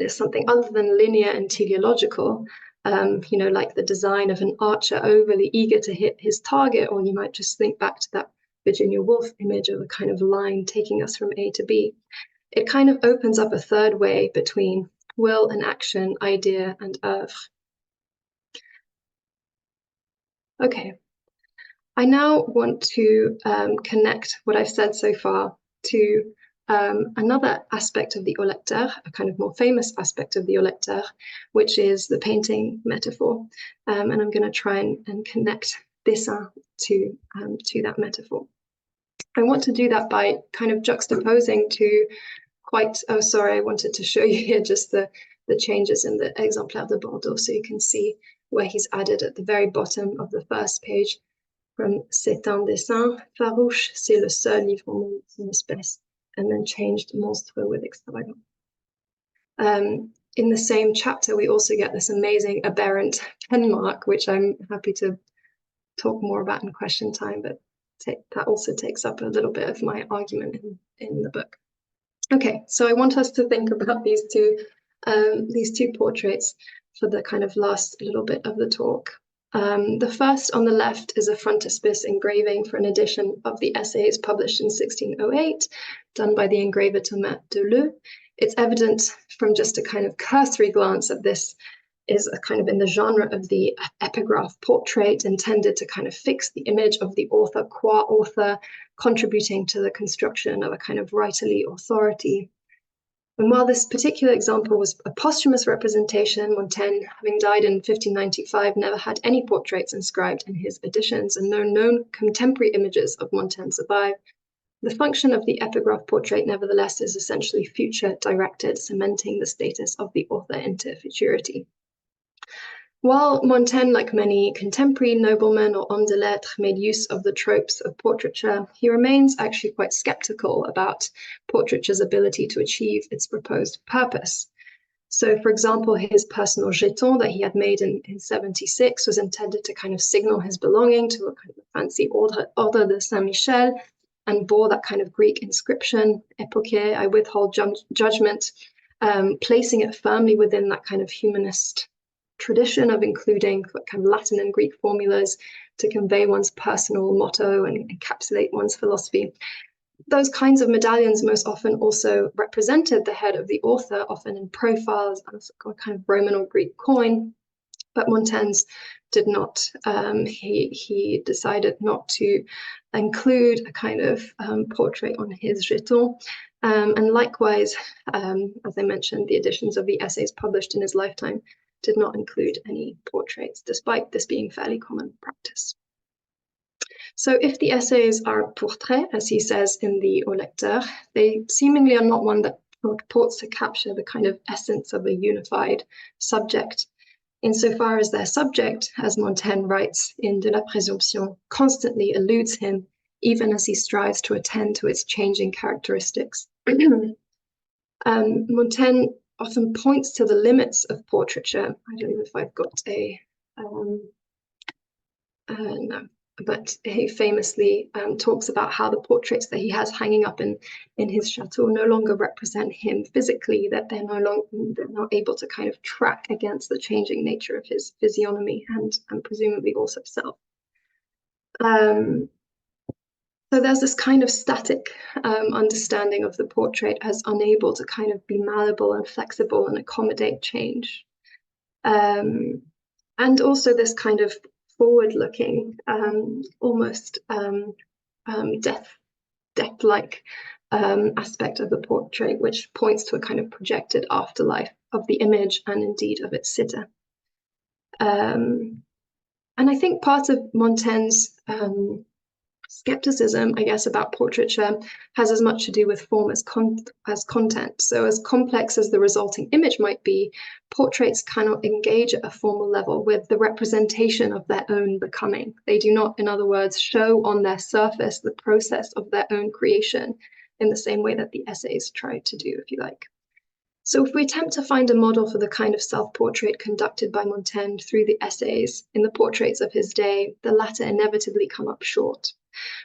something other than linear and teleological, like the design of an archer overly eager to hit his target, or you might just think back to that Virginia Woolf image of a kind of line taking us from A to B. It kind of opens up a third way between will and action, idea and oeuvre. Okay, I now want to connect what I've said so far to another aspect of the Au Lecteur, a kind of more famous aspect of the Au Lecteur, which is the painting metaphor. And I'm going to try and connect dessein to that metaphor. I want to do that by kind of juxtaposing to I wanted to show you here just the changes in the Exemplaire de Bordeaux, so you can see where he's added at the very bottom of the first page from C'est un dessin farouche, c'est le seul livre au monde de son espèce, and then changed monstreux with extravagant. In the same chapter, we also get this amazing aberrant pen mark, which I'm happy to talk more about in question time, but that also takes up a little bit of my argument in the book. Okay, so I want us to think about these two portraits for the kind of last little bit of the talk. The first on the left is a frontispiece engraving for an edition of the Essays published in 1608, done by the engraver Thomas Deleu. It's evident from just a kind of cursory glance at this is a kind of in the genre of the epigraph portrait, intended to kind of fix the image of the author qua author, contributing to the construction of a kind of writerly authority. And while this particular example was a posthumous representation, Montaigne, having died in 1595, never had any portraits inscribed in his editions, and no known contemporary images of Montaigne survive. The function of the epigraph portrait, nevertheless, is essentially future-directed, cementing the status of the author into futurity. While Montaigne, like many contemporary noblemen or hommes de lettres, made use of the tropes of portraiture, he remains actually quite skeptical about portraiture's ability to achieve its proposed purpose. So, for example, his personal jeton that he had made in 76 was intended to kind of signal his belonging to a kind of fancy Ordre de Saint-Michel, and bore that kind of Greek inscription, epoche, I withhold judgment, placing it firmly within that kind of humanist tradition of including kind of Latin and Greek formulas to convey one's personal motto and encapsulate one's philosophy. Those kinds of medallions most often also represented the head of the author, often in profiles as a kind of Roman or Greek coin, but Montaigne's did not. He decided not to include a kind of portrait on his jeton. And likewise, as I mentioned, the editions of the Essays published in his lifetime did not include any portraits, despite this being fairly common practice. So if the Essays are portraits, as he says in the Au Lecteur, they seemingly are not one that purports to capture the kind of essence of a unified subject, insofar as their subject, as Montaigne writes in De la Présomption, constantly eludes him, even as he strives to attend to its changing characteristics. Montaigne often points to the limits of portraiture. I don't know if I've got a, no, but he famously talks about how the portraits that he has hanging up in his chateau no longer represent him physically, that they're not able to kind of track against the changing nature of his physiognomy and presumably also self. So there's this kind of static understanding of the portrait as unable to kind of be malleable and flexible and accommodate change. And also this kind of forward-looking, almost death-like aspect of the portrait, which points to a kind of projected afterlife of the image and indeed of its sitter. And I think part of Montaigne's skepticism, I guess, about portraiture has as much to do with form as content. So as complex as the resulting image might be, portraits cannot engage at a formal level with the representation of their own becoming. They do not, in other words, show on their surface the process of their own creation in the same way that the essays try to do, if you like. So if we attempt to find a model for the kind of self-portrait conducted by Montaigne through the essays in the portraits of his day, the latter inevitably come up short.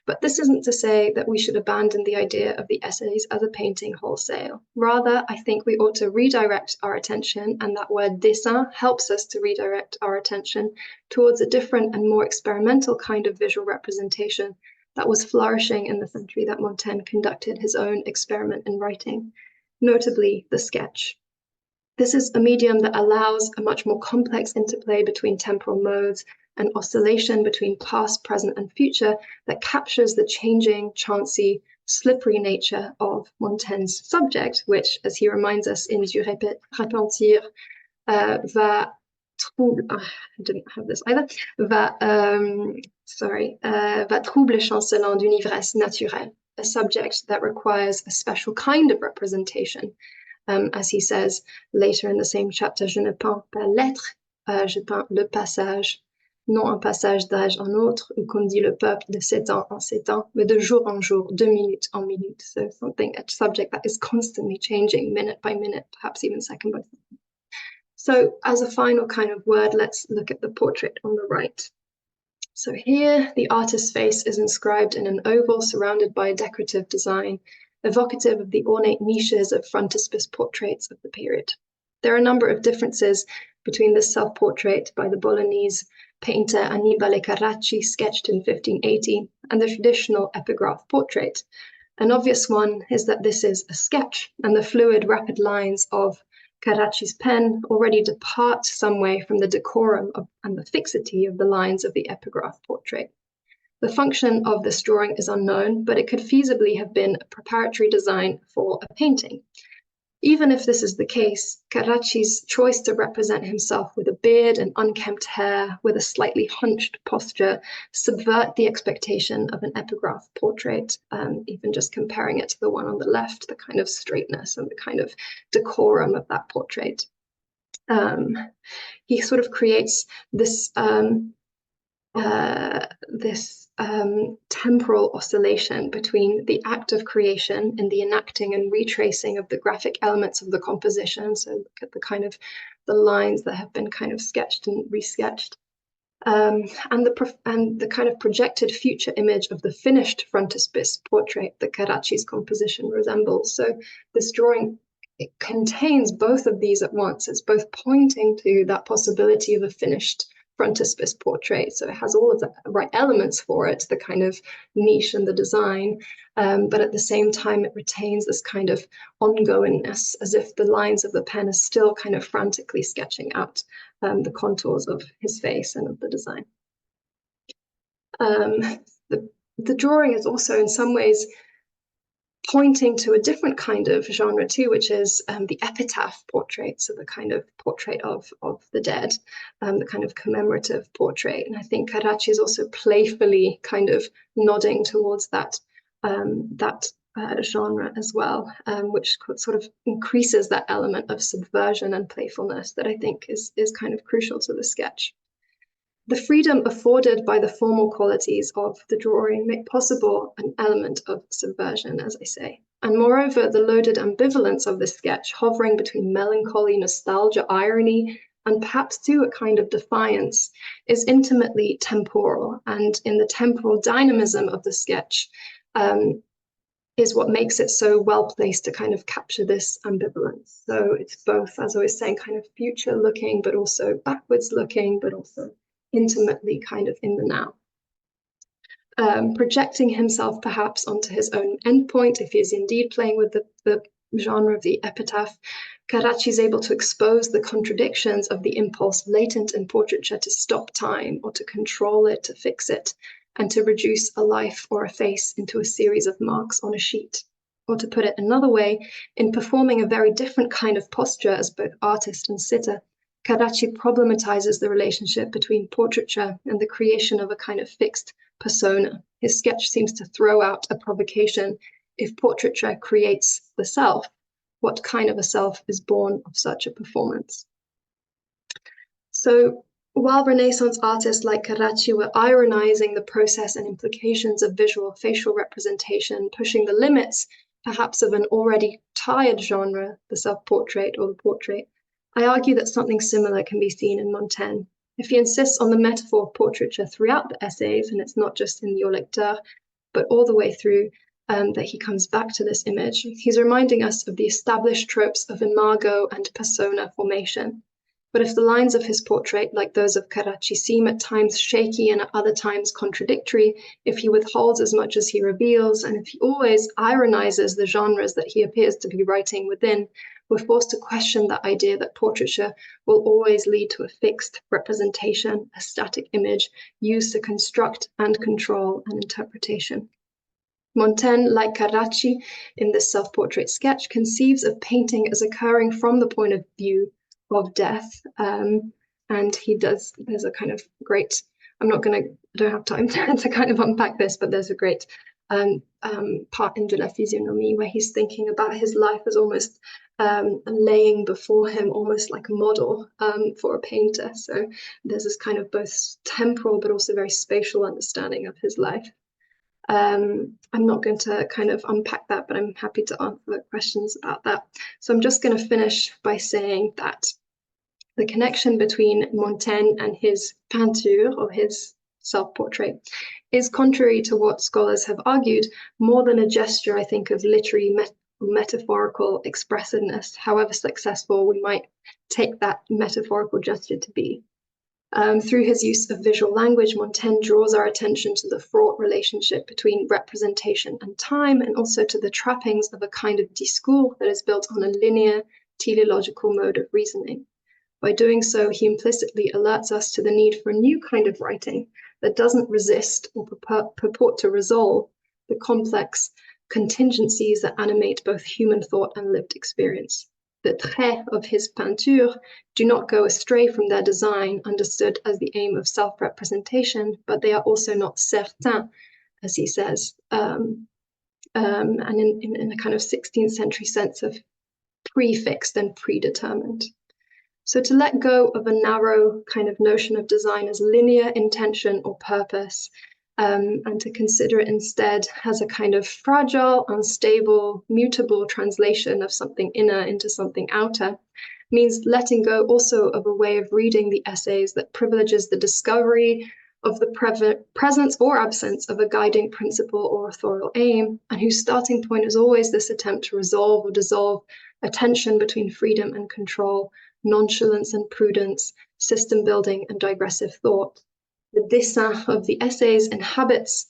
But this isn't to say that we should abandon the idea of the essays as a painting wholesale. Rather, I think we ought to redirect our attention, and that word dessein helps us to redirect our attention towards a different and more experimental kind of visual representation that was flourishing in the century that Montaigne conducted his own experiment in writing, notably the sketch. This is a medium that allows a much more complex interplay between temporal modes and oscillation between past, present, and future that captures the changing, chancy, slippery nature of Montaigne's subject, which, as he reminds us in Du Repentir, va trouble chancelant d'une ivresse naturelle, a subject that requires a special kind of representation. As he says later in the same chapter, je ne peins pas l'être, je peins le passage, non un passage d'âge en autre, ou comme dit le peuple, de 7 ans en 7 ans, mais de jour en jour, de minute en minute. So a subject that is constantly changing minute by minute, perhaps even second by second. So as a final kind of word, let's look at the portrait on the right. So here, the artist's face is inscribed in an oval surrounded by a decorative design, evocative of the ornate niches of frontispiece portraits of the period. There are a number of differences between this self-portrait by the Bolognese painter Annibale Carracci, sketched in 1580, and the traditional epigraph portrait. An obvious one is that this is a sketch, and the fluid, rapid lines of Carracci's pen already depart some way from the decorum and the fixity of the lines of the epigraph portrait. The function of this drawing is unknown, but it could feasibly have been a preparatory design for a painting. Even if this is the case, Carracci's choice to represent himself with a beard and unkempt hair, with a slightly hunched posture, subvert the expectation of an epigraph portrait, even just comparing it to the one on the left, the kind of straightness and the kind of decorum of that portrait. He sort of creates this temporal oscillation between the act of creation and the enacting and retracing of the graphic elements of the composition. So look at the kind of the lines that have been kind of sketched and resketched, and the kind of projected future image of the finished frontispiece portrait that Carracci's composition resembles. So this drawing, it contains both of these at once. It's both pointing to that possibility of a finished frontispiece portrait, so it has all of the right elements for it, the kind of niche and the design, but at the same time it retains this kind of ongoingness, as if the lines of the pen are still kind of frantically sketching out the contours of his face and of the design. The drawing is also in some ways pointing to a different kind of genre too, which is the epitaph portrait, so the kind of portrait of the dead, the kind of commemorative portrait. And I think Carracci is also playfully kind of nodding towards that genre as well, which sort of increases that element of subversion and playfulness that I think is kind of crucial to the sketch. The freedom afforded by the formal qualities of the drawing make possible an element of subversion, as I say. And moreover, the loaded ambivalence of the sketch, hovering between melancholy, nostalgia, irony, and perhaps too a kind of defiance, is intimately temporal. And in the temporal dynamism of the sketch is what makes it so well placed to kind of capture this ambivalence. So it's both, as I was saying, kind of future looking, but also backwards looking, but also intimately kind of in the now. Projecting himself perhaps onto his own endpoint, if he is indeed playing with the genre of the epitaph, Carracci is able to expose the contradictions of the impulse latent in portraiture to stop time or to control it, to fix it, and to reduce a life or a face into a series of marks on a sheet. Or to put it another way, in performing a very different kind of posture as both artist and sitter, Carracci problematizes the relationship between portraiture and the creation of a kind of fixed persona. His sketch seems to throw out a provocation. If portraiture creates the self, what kind of a self is born of such a performance? So while Renaissance artists like Carracci were ironizing the process and implications of visual facial representation, pushing the limits perhaps of an already tired genre, the self-portrait or the portrait, I argue that something similar can be seen in Montaigne. If he insists on the metaphor of portraiture throughout the essays, and it's not just in Your Lecteur, but all the way through, that he comes back to this image, he's reminding us of the established tropes of imago and persona formation. But if the lines of his portrait, like those of Carracci, seem at times shaky and at other times contradictory, if he withholds as much as he reveals, and if he always ironizes the genres that he appears to be writing within, we're forced to question that idea that portraiture will always lead to a fixed representation, a static image used to construct and control an interpretation. Montaigne, like Carracci in this self-portrait sketch, conceives of painting as occurring from the point of view of death. And he does, there's a kind of great, I don't have time to kind of unpack this, but there's a great part in De la Physionomie where he's thinking about his life as almost laying before him almost like a model for a painter. So there's this kind of both temporal but also very spatial understanding of his life. I'm not going to kind of unpack that, but I'm happy to answer questions about that. So I'm just going to finish by saying that the connection between Montaigne and his peinture, or his self-portrait, is contrary to what scholars have argued, more than a gesture, I think, of literary metaphorical expressiveness, however successful we might take that metaphorical gesture to be. Through his use of visual language, Montaigne draws our attention to the fraught relationship between representation and time, and also to the trappings of a kind of discours that is built on a linear, teleological mode of reasoning. By doing so, he implicitly alerts us to the need for a new kind of writing that doesn't resist or purport to resolve the complex contingencies that animate both human thought and lived experience. The traits of his peinture do not go astray from their design, understood as the aim of self-representation, but they are also not certains, as he says, and in a kind of 16th century sense of prefixed and predetermined. So to let go of a narrow kind of notion of design as linear intention or purpose, and to consider it instead as a kind of fragile, unstable, mutable translation of something inner into something outer, means letting go also of a way of reading the essays that privileges the discovery of the presence or absence of a guiding principle or authorial aim, and whose starting point is always this attempt to resolve or dissolve a tension between freedom and control, nonchalance and prudence, system building and digressive thought. The dessein of the essays inhabits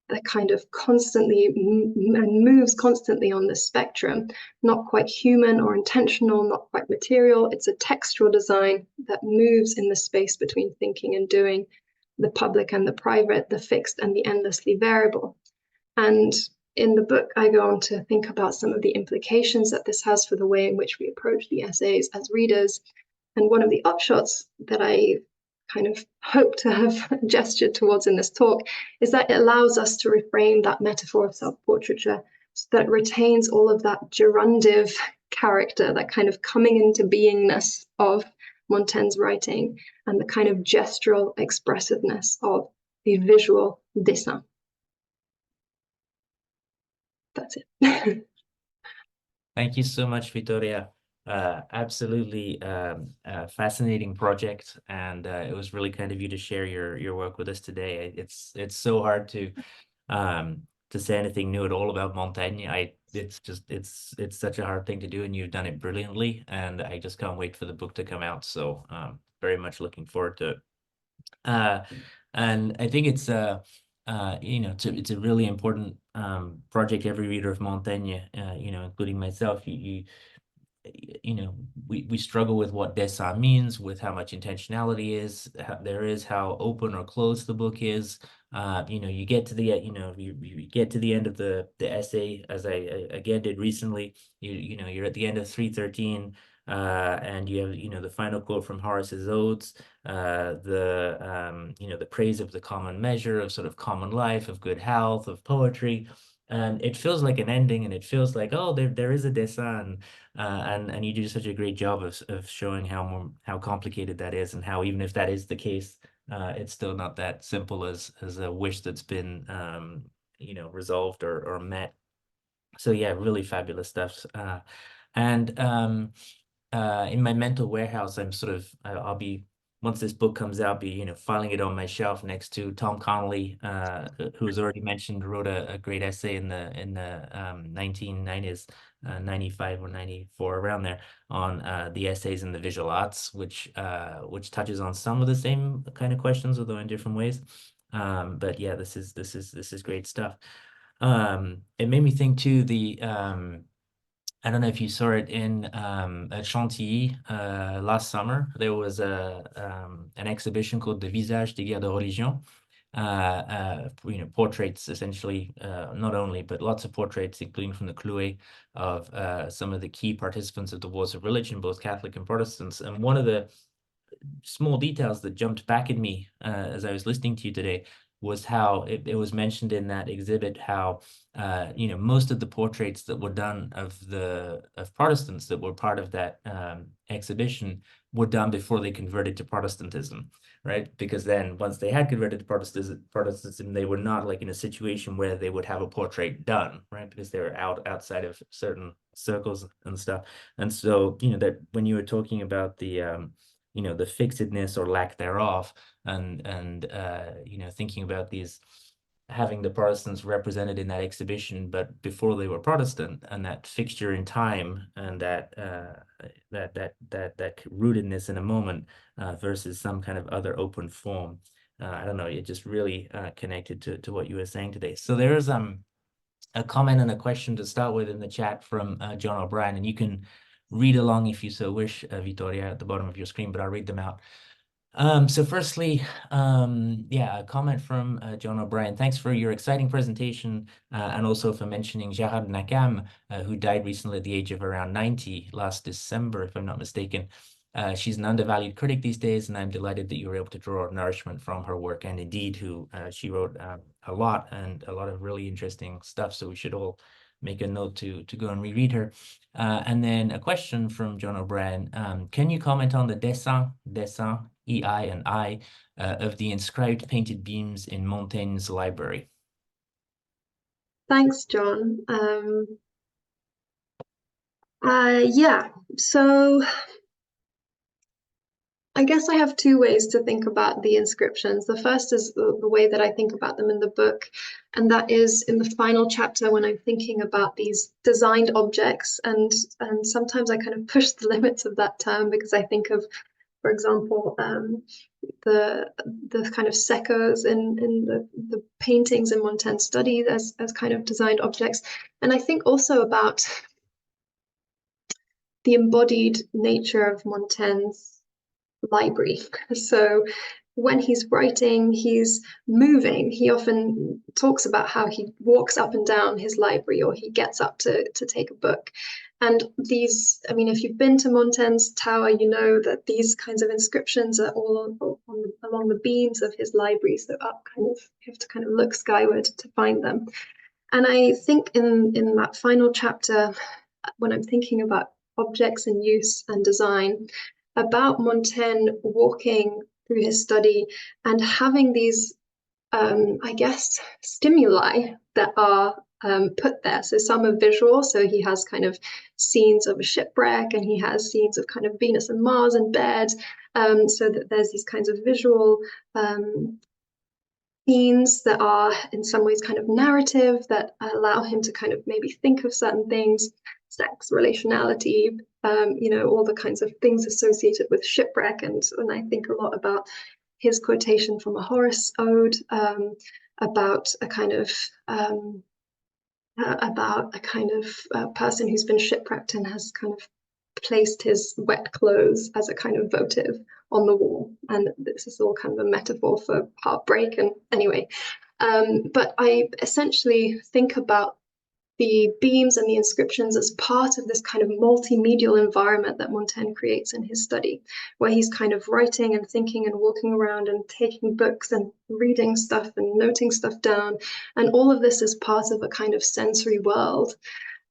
the kind of constantly and moves constantly on the spectrum, not quite human or intentional, not quite material. It's a textual design that moves in the space between thinking and doing, the public and the private, the fixed and the endlessly variable. And in the book, I go on to think about some of the implications that this has for the way in which we approach the essays as readers. And one of the upshots that I kind of hope to have gestured towards in this talk is that it allows us to reframe that metaphor of self-portraiture so that it retains all of that gerundive character, that kind of coming into beingness of Montaigne's writing, and the kind of gestural expressiveness of the visual dessin. That's it. Thank you so much, Vittoria. Absolutely fascinating project, and it was really kind of you to share your work with us today. It's so hard to say anything new at all about Montaigne. It's such a hard thing to do, and you've done it brilliantly, and I just can't wait for the book to come out. So very much looking forward to it. Uh, and I think it's a really important project. Every reader of Montaigne, including myself, we struggle with what dessein means, with how much intentionality how open or closed the book is. You get to you get to the end of the essay, as I again did recently. You're at the end of 313, and you have the final quote from Horace's Odes, the praise of the common measure, of sort of common life, of good health, of poetry. And it feels like an ending, and it feels like, oh, there is a dessein. And you do such a great job of showing how complicated that is, and how even if that is the case, it's still not that simple as a wish that's been resolved or met. So yeah, really fabulous stuff. And in my mental warehouse, I'll be, once this book comes out, be filing it on my shelf next to Tom Conley, who was already mentioned, wrote a great essay in the 1990s, 95 or 94, around there, on the essays in the visual arts, which touches on some of the same kind of questions, although in different ways. But yeah, this is great stuff. It made me think too, I don't know if you saw it at Chantilly last summer. There was an exhibition called The Visage des Guerres de Religion. Portraits, essentially, not only, but lots of portraits, including from the Clouet, of some of the key participants of the wars of religion, both Catholic and Protestants. And one of the small details that jumped back at me as I was listening to you today was how it was mentioned in that exhibit how most of the portraits that were done of Protestants that were part of that exhibition were done before they converted to Protestantism, right? Because then once they had converted to Protestantism, they were not like in a situation where they would have a portrait done, right? Because they were outside of certain circles and stuff. And so that when you were talking about the fixedness or lack thereof, and thinking about these, having the Protestants represented in that exhibition, but before they were Protestant, and that fixture in time, and that rootedness in a moment, versus some kind of other open form. I don't know, it just really connected to what you were saying today. So there's a comment and a question to start with in the chat from John O'Brien, and you can read along if you so wish, Vittoria, at the bottom of your screen, but I'll read them out. So firstly, a comment from John O'Brien. Thanks for your exciting presentation, and also for mentioning Gerard Nakam, who died recently at the age of around 90 last December, if I'm not mistaken. She's an undervalued critic these days, and I'm delighted that you were able to draw nourishment from her work, and indeed she wrote a lot, and a lot of really interesting stuff, so we should all make a note to go and reread her. And then a question from John O'Brien. Can you comment on the dessein, E-I and I, of the inscribed painted beams in Montaigne's library? Thanks, John. Yeah, so I guess I have two ways to think about the inscriptions. The first is the way that I think about them in the book, and that is in the final chapter when I'm thinking about these designed objects, and sometimes I kind of push the limits of that term, because I think of, for example, the kind of secos in the paintings in Montaigne's study as kind of designed objects. And I think also about the embodied nature of Montaigne's library. So when he's writing, he's moving. He often talks about how he walks up and down his library, or he gets up to take a book. And these, I mean, if you've been to Montaigne's tower, you know that these kinds of inscriptions are all along the beams of his library. So up, kind of, you have to kind of look skyward to find them. And I think in that final chapter, when I'm thinking about objects and use and design, about Montaigne walking through his study and having these, I guess, stimuli that are put there. So some are visual, so he has kind of scenes of a shipwreck, and he has scenes of kind of Venus and Mars in bed, so that there's these kinds of visual scenes that are in some ways kind of narrative, that allow him to kind of maybe think of certain things, sex, relationality, all the kinds of things associated with shipwreck. And I think a lot about his quotation from a Horace ode, about a kind of person who's been shipwrecked and has kind of placed his wet clothes as a kind of votive on the wall. And this is all kind of a metaphor for heartbreak. And anyway, but I essentially think about the beams and the inscriptions as part of this kind of multimedial environment that Montaigne creates in his study, where he's kind of writing and thinking and walking around and taking books and reading stuff and noting stuff down. And all of this is part of a kind of sensory world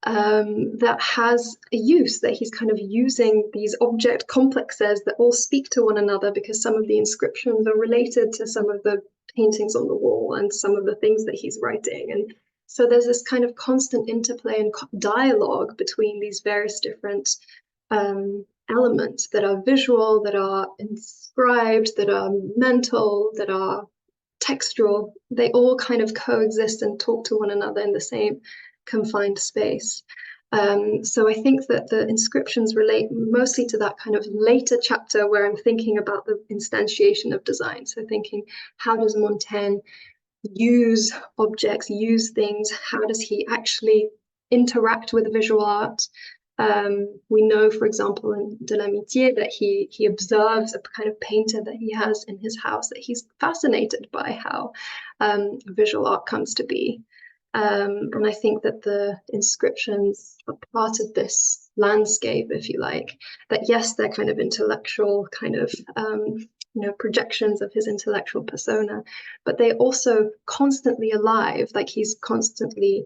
that has a use, that he's kind of using these object complexes that all speak to one another, because some of the inscriptions are related to some of the paintings on the wall and some of the things that he's writing. And so there's this kind of constant interplay and dialogue between these various different elements that are visual, that are inscribed, that are mental, that are textual. They all kind of coexist and talk to one another in the same confined space. So I think that the inscriptions relate mostly to that kind of later chapter where I'm thinking about the instantiation of design. So thinking, how does Montaigne use objects, use things? How does he actually interact with visual art? We know, for example, in De l'Amitié, that he observes a kind of painter that he has in his house, that he's fascinated by how visual art comes to be. And I think that the inscriptions are part of this landscape, if you like, that yes, they're kind of intellectual, kind of projections of his intellectual persona, but they're also constantly alive, like he's constantly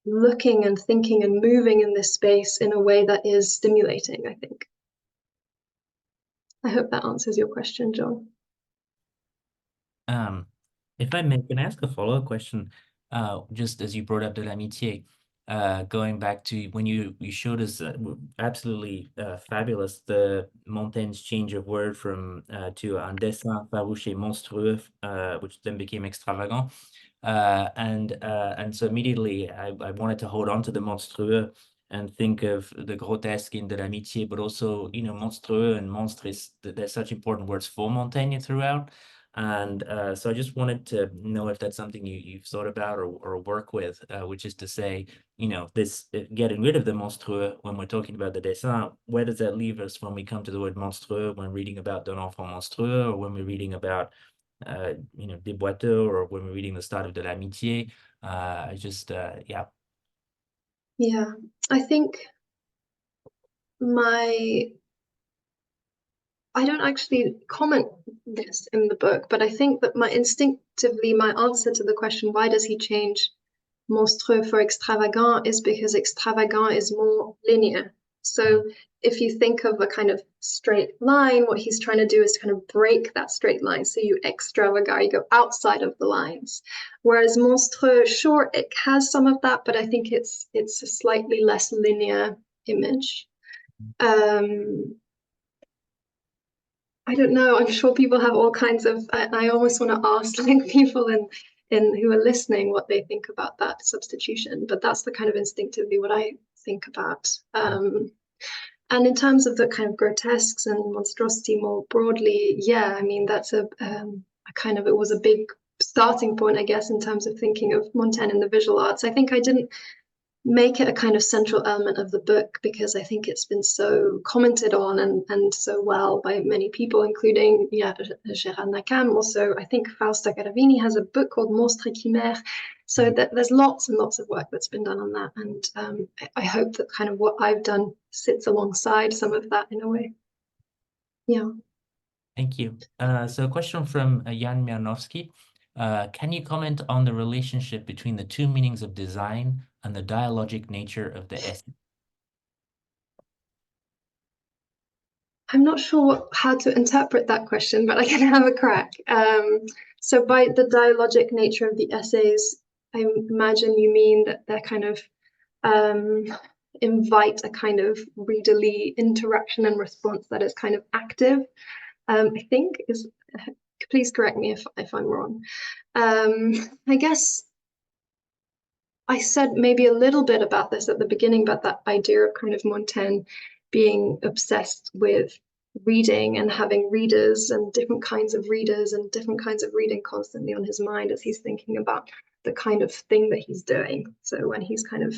looking and thinking and moving in this space in a way that is stimulating, I think. I hope that answers your question, John. If I may, can I ask a follow-up question? Just as you brought up De l'Amitié, going back to when you showed us absolutely fabulous, the Montaigne's change of word from to un dessein farouche et monstrueux, which then became extravagant. And so immediately I wanted to hold on to the monstrueux and think of the grotesque in De l'Amitié, but also, monstrueux and monstre, they're such important words for Montaigne throughout. And so I just wanted to know if that's something you've thought about or work with, which is to say, this getting rid of the monstrueux when we're talking about the dessin, where does that leave us when we come to the word monstrueux, when reading about d'un enfant monstrueux, or when we're reading about, des boiteux, or when we're reading the start of De l'Amitié? Yeah. Yeah, I think I don't actually comment this in the book, but I think that my answer to the question, why does he change monstrueux for extravagant, is because extravagant is more linear. So if you think of a kind of straight line, what he's trying to do is to kind of break that straight line. So you extravagant, you go outside of the lines. Whereas monstrueux, sure, it has some of that, but I think it's a slightly less linear image. I don't know. I'm sure people have all kinds of. I almost want to ask like people in who are listening what they think about that substitution. But that's the kind of instinctively what I think about. And in terms of the kind of grotesques and monstrosity more broadly, yeah, I mean that's a kind of, it was a big starting point, I guess, in terms of thinking of Montaigne and the visual arts. I think I didn't make it a kind of central element of the book because I think it's been so commented on and so well by many people, including Gérard Nakam. Also, I think Fausta Garavini has a book called Monstres et Chimères. So there's lots and lots of work that's been done on that. And I hope that kind of what I've done sits alongside some of that in a way. Yeah. Thank you. So a question from Jan Mianowski. Can you comment on the relationship between the two meanings of design and the dialogic nature of the essay? I'm not sure how to interpret that question, but I can have a crack. So by the dialogic nature of the essays, imagine you mean that they're kind of invite a kind of readerly interaction and response that is kind of active. I think is, please correct me if I'm wrong. I guess I said maybe a little bit about this at the beginning, about that idea of kind of Montaigne being obsessed with reading and having readers and different kinds of readers and different kinds of reading constantly on his mind as he's thinking about the kind of thing that he's doing. So when he's kind of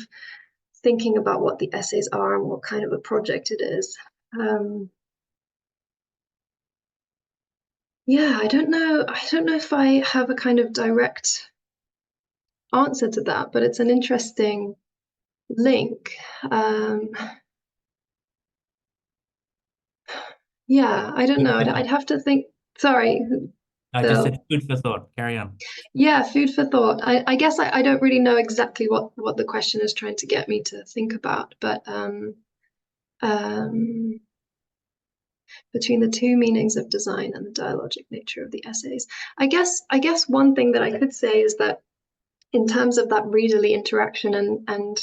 thinking about what the essays are and what kind of a project it is. Yeah, I don't know if I have a kind of direct answer to that, but it's an interesting link. Yeah, I don't know. I'd have to think. Sorry, I just said food for thought. Carry on. Yeah, food for thought. I guess I don't really know exactly what the question is trying to get me to think about, but between the two meanings of design and the dialogic nature of the essays. I guess one thing that I could say is that in terms of that readerly interaction and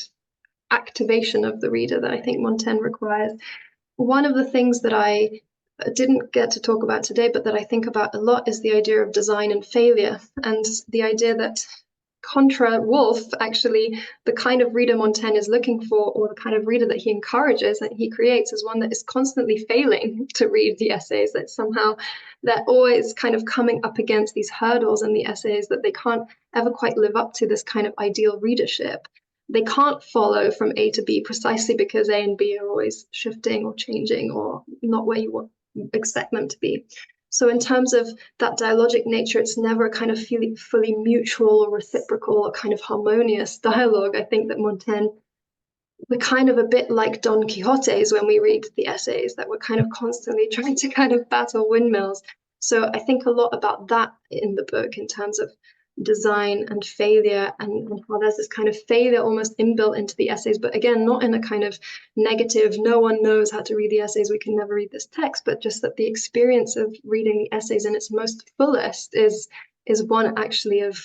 activation of the reader that I think Montaigne requires, one of the things that I didn't get to talk about today, but that I think about a lot, is the idea of design and failure, and the idea that contra Wolf, actually, the kind of reader Montaigne is looking for, or the kind of reader that he encourages and he creates, is one that is constantly failing to read the essays, that somehow they're always kind of coming up against these hurdles in the essays, that they can't ever quite live up to this kind of ideal readership. They can't follow from A to B precisely because A and B are always shifting or changing or not where you expect them to be. So in terms of that dialogic nature, it's never a kind of fully mutual or reciprocal or kind of harmonious dialogue. I think that Montaigne, we're kind of a bit like Don Quixote's when we read the essays, that we're kind of constantly trying to kind of battle windmills. So I think a lot about that in the book in terms of design and failure, and how there's this kind of failure almost inbuilt into the essays, but again, not in a kind of negative, no one knows how to read the essays, we can never read this text, but just that the experience of reading the essays in its most fullest is one actually of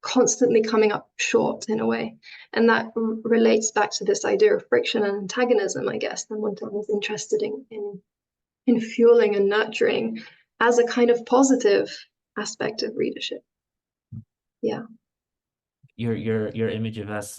constantly coming up short in a way. And that relates back to this idea of friction and antagonism, I guess, that Montaigne is interested in fueling and nurturing as a kind of positive aspect of readership. Yeah. Your image of us,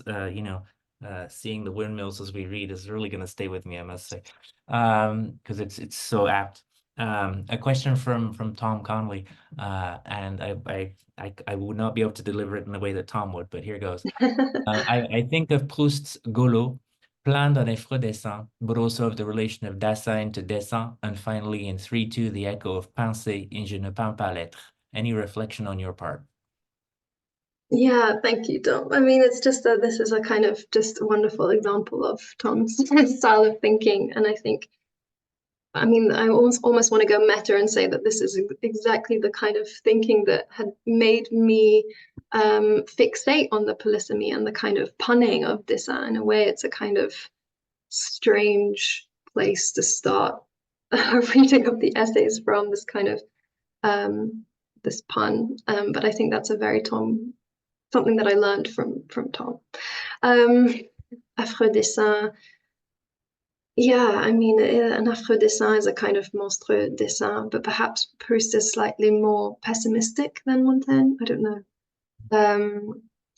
seeing the windmills as we read is really going to stay with me, I must say, because it's so apt. A question from Tom Conley, and I would not be able to deliver it in the way that Tom would, but here goes. I think of Proust's Golo, plein d'un effreux dessin, but also of the relation of dessin to dessin, and finally in 3-2, the echo of penser et je ne peins pas l'être. Any reflection on your part? Yeah, thank you, Tom. I mean, it's just that this is a kind of just wonderful example of Tom's style of thinking. And I think, I mean, I almost want to go meta and say that this is exactly the kind of thinking that had made me fixate on the polysemy and the kind of punning of dessin. In a way, it's a kind of strange place to start a reading of the essays from, this kind of this pun. But I think that's a very Tom, something that I learned from Tom. Affreux dessin. Yeah, I mean, an affreux dessin is a kind of monstreux dessin, but perhaps Proust is slightly more pessimistic than Montaigne. I don't know.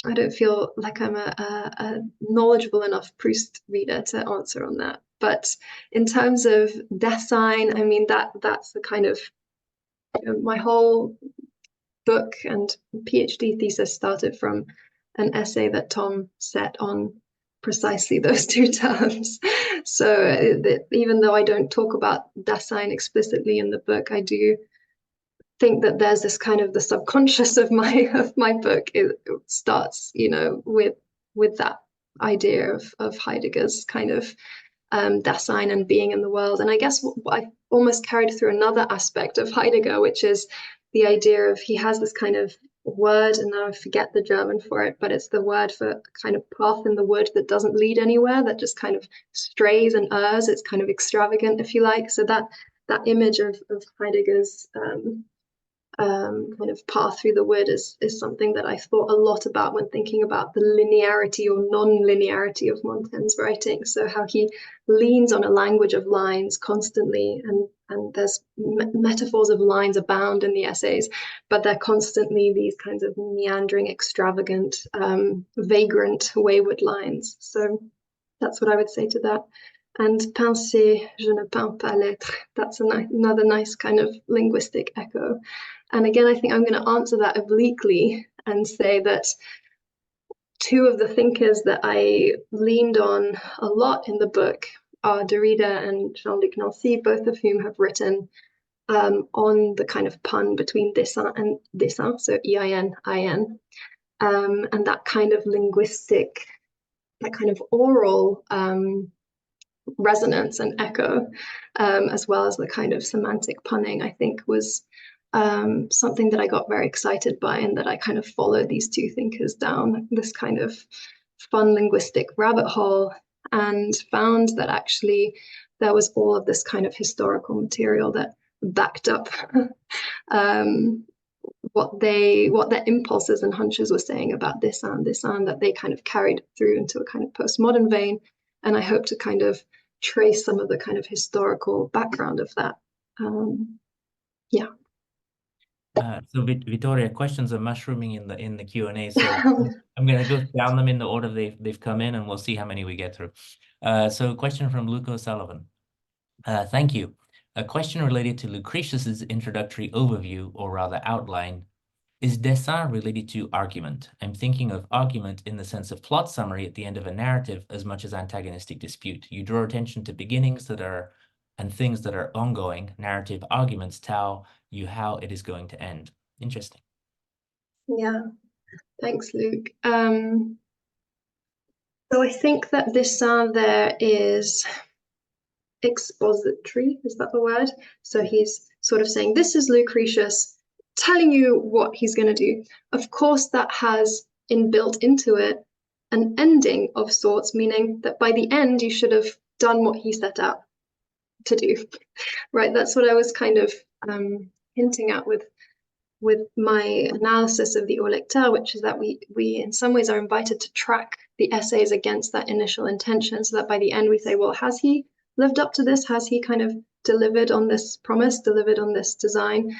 I don't feel like I'm a knowledgeable enough Proust reader to answer on that. But in terms of dessin, I mean, that's the kind of, my whole book and PhD thesis started from an essay that Tom set on precisely those two terms. So even though I don't talk about dessin explicitly in the book, I do think that there's this kind of the subconscious of my book. It starts, with that idea of Heidegger's kind of dessin and being in the world. And I guess I almost carried through another aspect of Heidegger, which is the idea of, he has this kind of word, and now I forget the German for it, but it's the word for kind of path in the wood that doesn't lead anywhere, that just kind of strays and errs. It's kind of extravagant, if you like. So that image of Heidegger's kind of path through the wood is something that I thought a lot about when thinking about the linearity or non-linearity of Montaigne's writing. So how he leans on a language of lines constantly, and there's metaphors of lines abound in the essays, but they're constantly these kinds of meandering, extravagant, vagrant, wayward lines. So that's what I would say to that. And penser, je ne peins pas l'être. That's another nice kind of linguistic echo. And again, I think I'm going to answer that obliquely and say that two of the thinkers that I leaned on a lot in the book are Derrida and Jean-Luc Nancy, both of whom have written on the kind of pun between dessein and dessein, so E-I-N-I-N, and that kind of linguistic, that kind of oral resonance and echo, as well as the kind of semantic punning, I think was something that I got very excited by, and that I kind of followed these two thinkers down this kind of fun linguistic rabbit hole, and found that actually there was all of this kind of historical material that backed up what their impulses and hunches were saying about this and that they kind of carried through into a kind of postmodern vein. And I hope to kind of trace some of the kind of historical background of that. Yeah. So Vittoria, questions are mushrooming in the Q&A, so I'm going to go down them in the order they've come in, and we'll see how many we get through. So a question from Luke O'Sullivan. Thank you. A question related to Lucretius's introductory overview, or rather outline. Is dessein related to argument? I'm thinking of argument in the sense of plot summary at the end of a narrative as much as antagonistic dispute. You draw attention to beginnings that are and things that are ongoing. Narrative arguments tell you how it is going to end. Interesting. Yeah, thanks, Luke. So I think that dessein there is expository, is that the word? So he's sort of saying, this is Lucretius telling you what he's going to do. Of course, that has inbuilt into it an ending of sorts, meaning that by the end, you should have done what he set out to do, right? That's what I was kind of hinting at with my analysis of the Au Lecteur, which is that we in some ways are invited to track the essays against that initial intention, so that by the end we say, well, has he lived up to this? Has he kind of delivered on this promise, delivered on this design?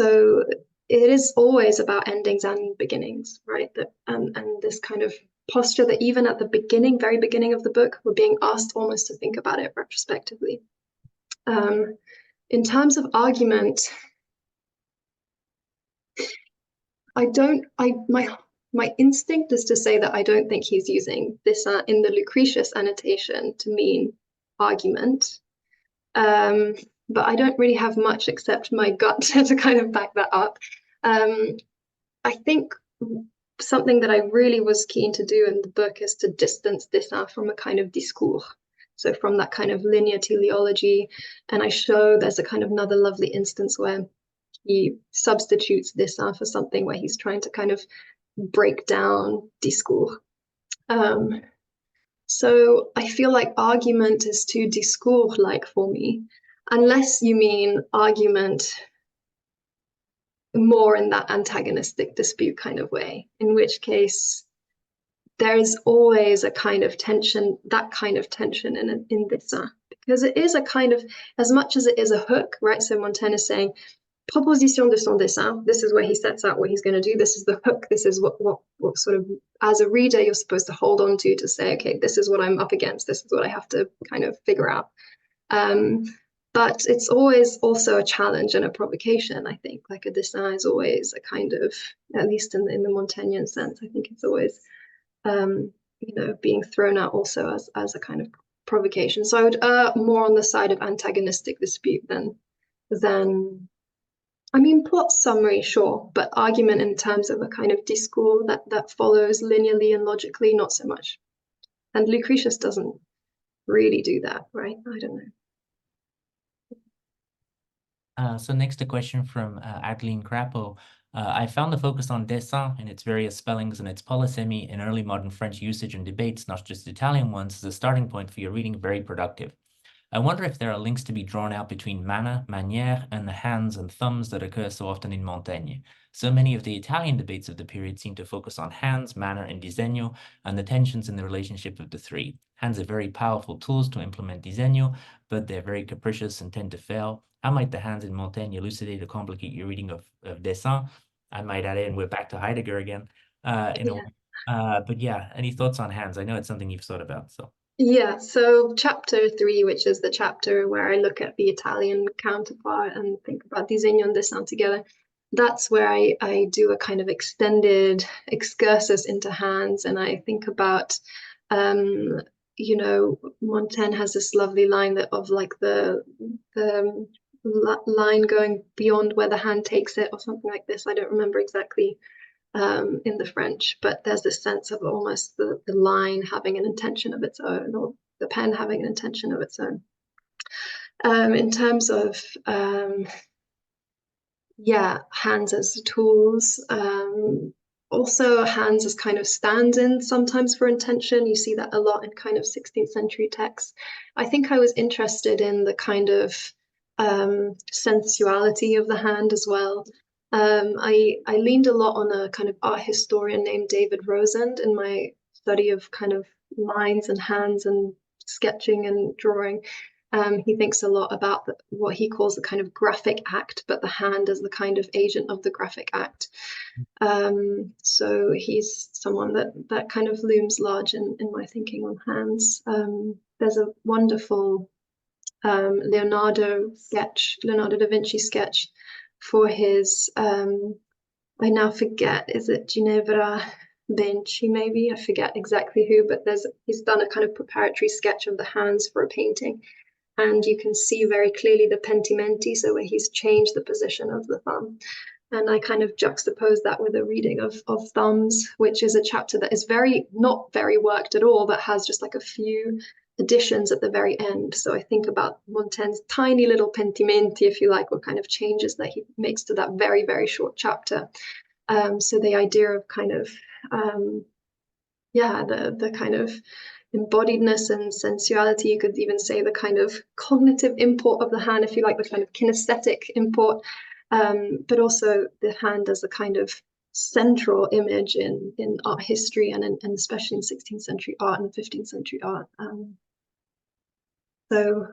So it is always about endings and beginnings, right? And this kind of posture that even at the beginning, very beginning of the book, we're being asked almost to think about it retrospectively. In terms of argument, my instinct is to say that I don't think he's using this in the Lucretius annotation to mean argument. But I don't really have much except my gut to kind of back that up. I think something that I really was keen to do in the book is to distance dessein from a kind of discours. So from that kind of linear teleology. And I show there's a kind of another lovely instance where he substitutes dessein for something where he's trying to kind of break down discours. So I feel like argument is too discours-like for me, unless you mean argument more in that antagonistic dispute kind of way, in which case there is always a kind of tension, that kind of tension in dessein, because it is a kind of, as much as it is a hook, right? So Montaigne is saying, proposition de son dessein, this is where he sets out what he's going to do, this is the hook, this is what sort of, as a reader, you're supposed to hold on to say, okay, this is what I'm up against, this is what I have to kind of figure out. But it's always also a challenge and a provocation, I think. Like a dessein is always a kind of, at least in the Montaignian sense, I think it's always, being thrown out also as a kind of provocation. So I would err more on the side of antagonistic dispute than I mean, plot summary, sure, but argument in terms of a kind of discourse that follows linearly and logically, not so much. And Lucretius doesn't really do that, right? I don't know. So next, a question from Adeline Crapo. I found the focus on dessein and its various spellings and its polysemy in early modern French usage and debates, not just Italian ones, as a starting point for your reading very productive. I wonder if there are links to be drawn out between manner, manière, and the hands and thumbs that occur so often in Montaigne. So many of the Italian debates of the period seem to focus on hands, manner, and disegno, and the tensions in the relationship of the three. Hands are very powerful tools to implement disegno, but they're very capricious and tend to fail. How might the hands in Montaigne elucidate or complicate your reading of dessein? I might add in, we're back to Heidegger again. But yeah, any thoughts on hands? I know it's something you've thought about, so. Yeah, so chapter 3, which is the chapter where I look at the Italian counterpart and think about disegno and dessin together, that's where I do a kind of extended excursus into hands, and I think about, you know, Montaigne has this lovely line of like the line going beyond where the hand takes it, or something like this. I don't remember exactly in the French, but there's this sense of almost the line having an intention of its own, or the pen having an intention of its own. In terms of yeah, hands as tools, also hands as kind of stand-in sometimes for intention. You see that a lot in kind of 16th century texts. I think I was interested in the kind of sensuality of the hand as well. I leaned a lot on a kind of art historian named David Rosend in my study of kind of lines and hands and sketching and drawing. He thinks a lot about what he calls the kind of graphic act, but the hand as the kind of agent of the graphic act. So he's someone that kind of looms large in my thinking on hands. There's a wonderful Leonardo da Vinci sketch for his, I now forget, is it Ginevra Benci maybe? I forget exactly who, but he's done a kind of preparatory sketch of the hands for a painting. And you can see very clearly the pentimenti, so where he's changed the position of the thumb. And I kind of juxtapose that with a reading of thumbs, which is a chapter that is not very worked at all, but has just like a few additions at the very end. So I think about Montaigne's tiny little pentimenti, if you like, what kind of changes that he makes to that very, very short chapter. So the idea of kind of, yeah, the kind of embodiedness and sensuality, you could even say the kind of cognitive import of the hand, if you like, the kind of kinesthetic import, but also the hand as a kind of central image in art history and especially in 16th century art and 15th century art. So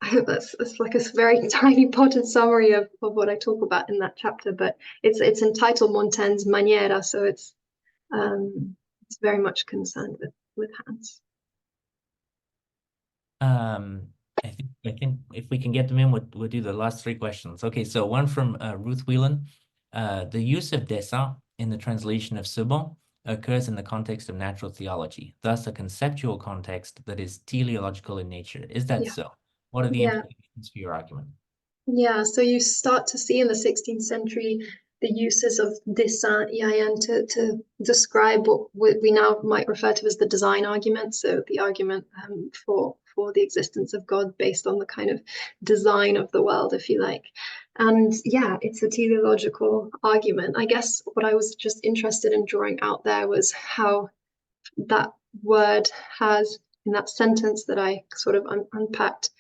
I hope that's like a very tiny potted summary of what I talk about in that chapter, but it's entitled Montaigne's Maniera, so it's very much concerned with hands. I think if we can get them in, we'll do the last 3 questions. Okay, so one from Ruth Whelan. The use of dessin in the translation of Sebon occurs in the context of natural theology, thus a conceptual context that is teleological in nature. Is that so? What are the implications for your argument? Yeah, so you start to see in the 16th century the uses of dessin, EIN, to describe what we now might refer to as the design argument. So the argument for the existence of God based on the kind of design of the world, if you like. And yeah, it's a teleological argument. I guess what I was just interested in drawing out there was how that word has, in that sentence that I sort of unpacked,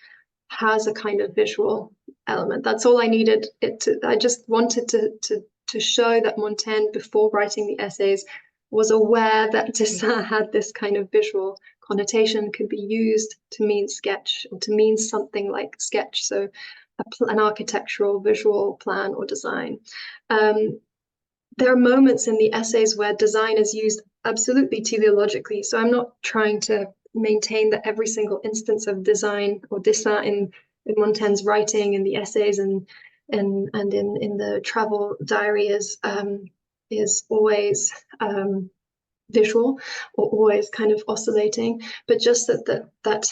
has a kind of visual element. That's all I needed it to. I just wanted to show that Montaigne, before writing the essays, was aware that dessin had this kind of visual connotation, could be used to mean sketch or to mean something like sketch, so an architectural visual plan or design. There are moments in the essays where design is used absolutely teleologically, so I'm not trying to maintain that every single instance of design or dessin in Montaigne's writing, in the essays and in the travel diary is always visual or always kind of oscillating, but just that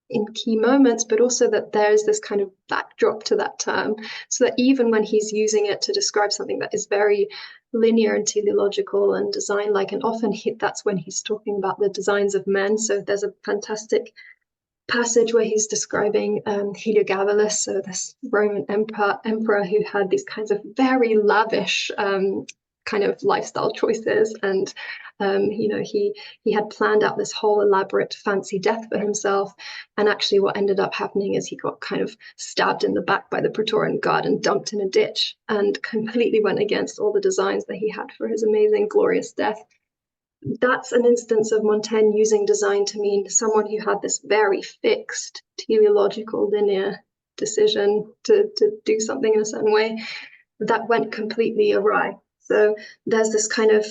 in key moments, but also that there's this kind of backdrop to that term, so that even when he's using it to describe something that is very linear and teleological and design-like, and often that's when he's talking about the designs of men. So there's a fantastic passage where he's describing Heliogabalus, so this Roman emperor who had these kinds of very lavish kind of lifestyle choices, and he had planned out this whole elaborate fancy death for himself, and actually what ended up happening is he got kind of stabbed in the back by the Praetorian Guard and dumped in a ditch, and completely went against all the designs that he had for his amazing, glorious death. That's an instance of Montaigne using design to mean someone who had this very fixed teleological linear decision to do something in a certain way that went completely awry. So there's this kind of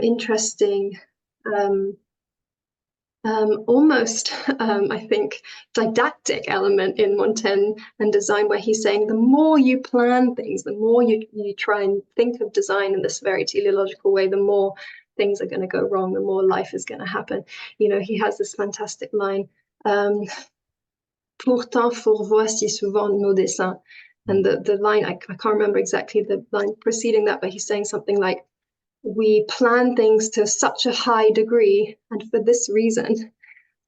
interesting, almost, I think, didactic element in Montaigne and design, where he's saying the more you plan things, the more you try and think of design in this very teleological way, the more things are going to go wrong, the more life is going to happen. He has this fantastic line, pourtant fourvoie si souvent nos desseins. And the line, I can't remember exactly the line preceding that, but he's saying something like, we plan things to such a high degree, and for this reason,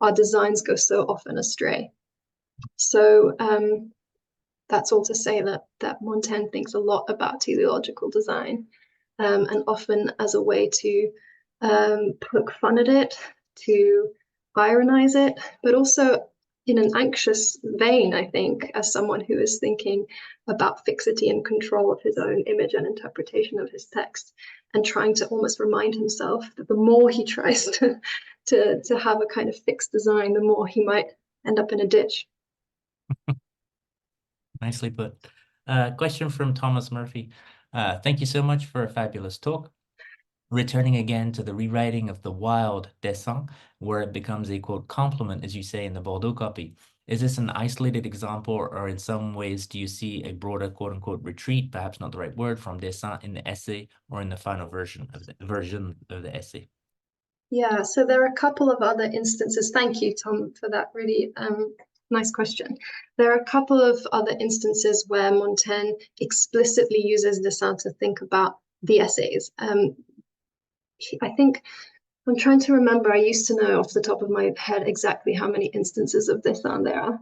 our designs go so often astray. So that's all to say that Montaigne thinks a lot about teleological design, and often as a way to poke fun at it, to ironize it, but also in an anxious vein, I think, as someone who is thinking about fixity and control of his own image and interpretation of his text, and trying to almost remind himself that the more he tries to have a kind of fixed design, the more he might end up in a ditch. Nicely put. Question from Thomas Murphy. Thank you so much for a fabulous talk. Returning again to the rewriting of the wild dessein, where it becomes a, quote, complement, as you say in the Bordeaux copy. Is this an isolated example, or in some ways do you see a broader, quote unquote, retreat, perhaps not the right word, from dessein in the essay or in the final version of the essay? Yeah, so there are a couple of other instances. Thank you, Tom, for that really nice question. There are a couple of other instances where Montaigne explicitly uses dessein to think about the essays. I think I'm trying to remember, I used to know off the top of my head exactly how many instances of dessein there are,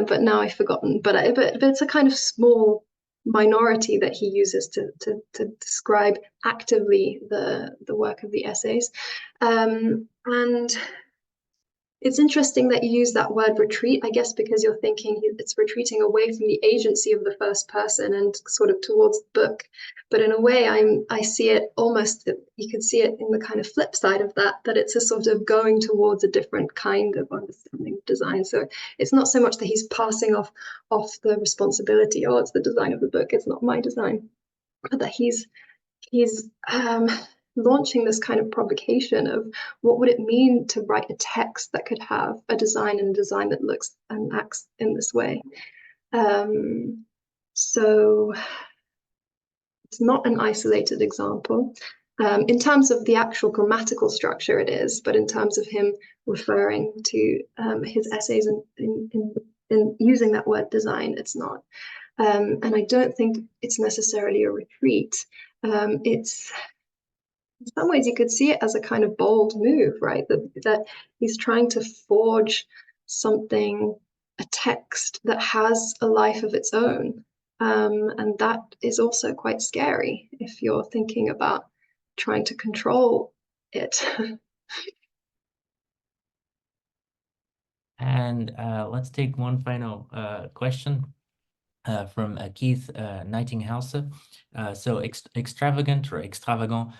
but now I've forgotten. But it's a kind of small minority that he uses to describe actively the work of the essays. And it's interesting that you use that word retreat, I guess, because you're thinking it's retreating away from the agency of the first person and sort of towards the book. But in a way, I see it almost, you could see it in the kind of flip side of that it's a sort of going towards a different kind of understanding of design. So it's not so much that he's passing off the responsibility, oh, it's the design of the book, it's not my design, but that he's launching this kind of provocation of what would it mean to write a text that could have a design, and a design that looks and acts in this way. So it's not an isolated example. In terms of the actual grammatical structure, it is, but in terms of him referring to his essays in using that word design, it's not. And I don't think it's necessarily a retreat. It's, in some ways, you could see it as a kind of bold move, right? That he's trying to forge something, a text that has a life of its own. And that is also quite scary if you're thinking about trying to control it. And let's take one final question from Keith Nightinghauser. So extravagant or extravagant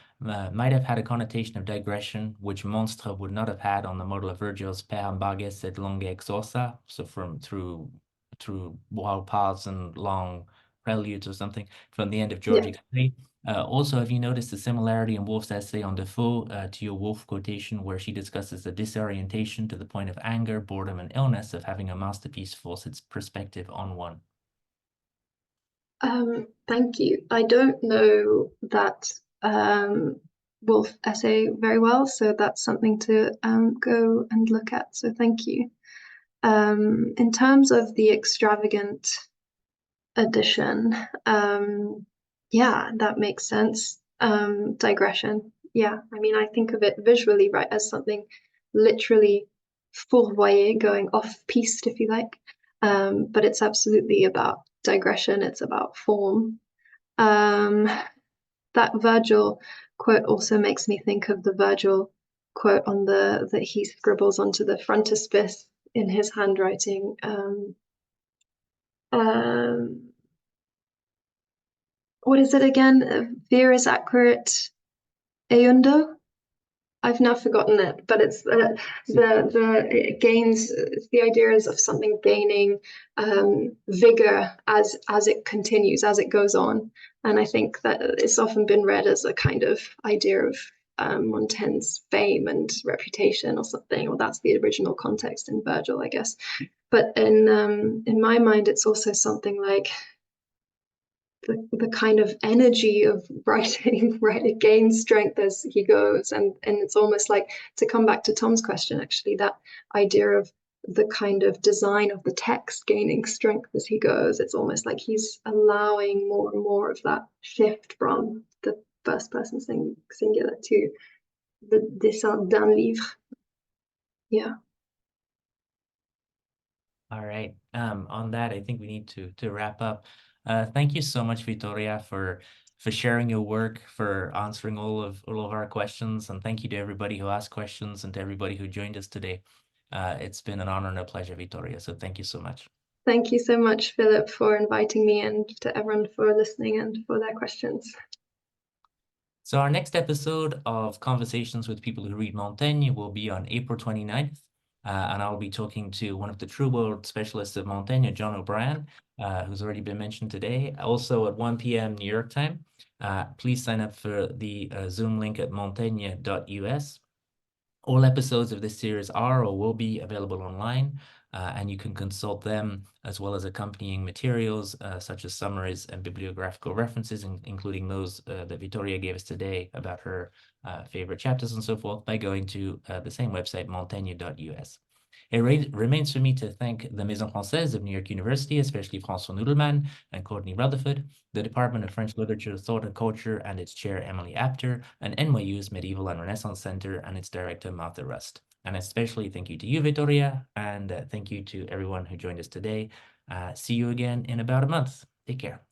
might have had a connotation of digression, which monstre would not have had on the model of Virgil's per ambages et longe exorsa, so through wild paths and long preludes or something, from the end of George Exclay. Also, have you noticed the similarity in Woolf's essay on Defoe to your Woolf quotation, where she discusses the disorientation to the point of anger, boredom, and illness of having a masterpiece force its perspective on one? Thank you. I don't know that Woolf essay very well, so that's something to go and look at. So thank you. In terms of the extravagant addition, yeah, that makes sense. Digression. Yeah, I mean, I think of it visually, right, as something literally fourvoyé, going off-piste, if you like. But it's absolutely about digression, it's about form. that Virgil quote also makes me think of the Virgil quote on that he scribbles onto the frontispiece in his handwriting. What is it again? Viris acquirent eundo. I've now forgotten it, but it's it gains. The idea is of something gaining vigor as it continues, as it goes on, and I think that it's often been read as a kind of idea of Montaigne's fame and reputation or something, or that's the original context in Virgil, I guess. But in my mind, it's also something like the kind of energy of writing, right? It gains strength as he goes. And it's almost like, to come back to Tom's question, actually, that idea of the kind of design of the text gaining strength as he goes. It's almost like he's allowing more and more of that shift from the first person singular to the dessein d'un livre. Yeah. All right. On that, I think we need to wrap up. Thank you so much, Vittoria, for sharing your work, for answering all of our questions, and thank you to everybody who asked questions and to everybody who joined us today. It's been an honor and a pleasure, Vittoria. So thank you so much. Thank you so much, Philip, for inviting me, and to everyone for listening and for their questions. So our next episode of Conversations with People Who Read Montaigne will be on April 29th. And I'll be talking to one of the true world specialists of Montaigne, John O'Brien, who's already been mentioned today, also at 1 p.m. New York time. Please sign up for the Zoom link at montaigne.us. All episodes of this series are or will be available online, and you can consult them as well as accompanying materials such as summaries and bibliographical references, including those that Vittoria gave us today about her favorite chapters and so forth, by going to the same website, montaigne.us. It remains for me to thank the Maison Française of New York University, especially François Nudelman and Courtney Rutherford, the Department of French Literature, Thought and Culture, and its chair, Emily Apter, and NYU's Medieval and Renaissance Center and its director, Martha Rust. And especially thank you to you, Vittoria, and thank you to everyone who joined us today. See you again in about a month. Take care.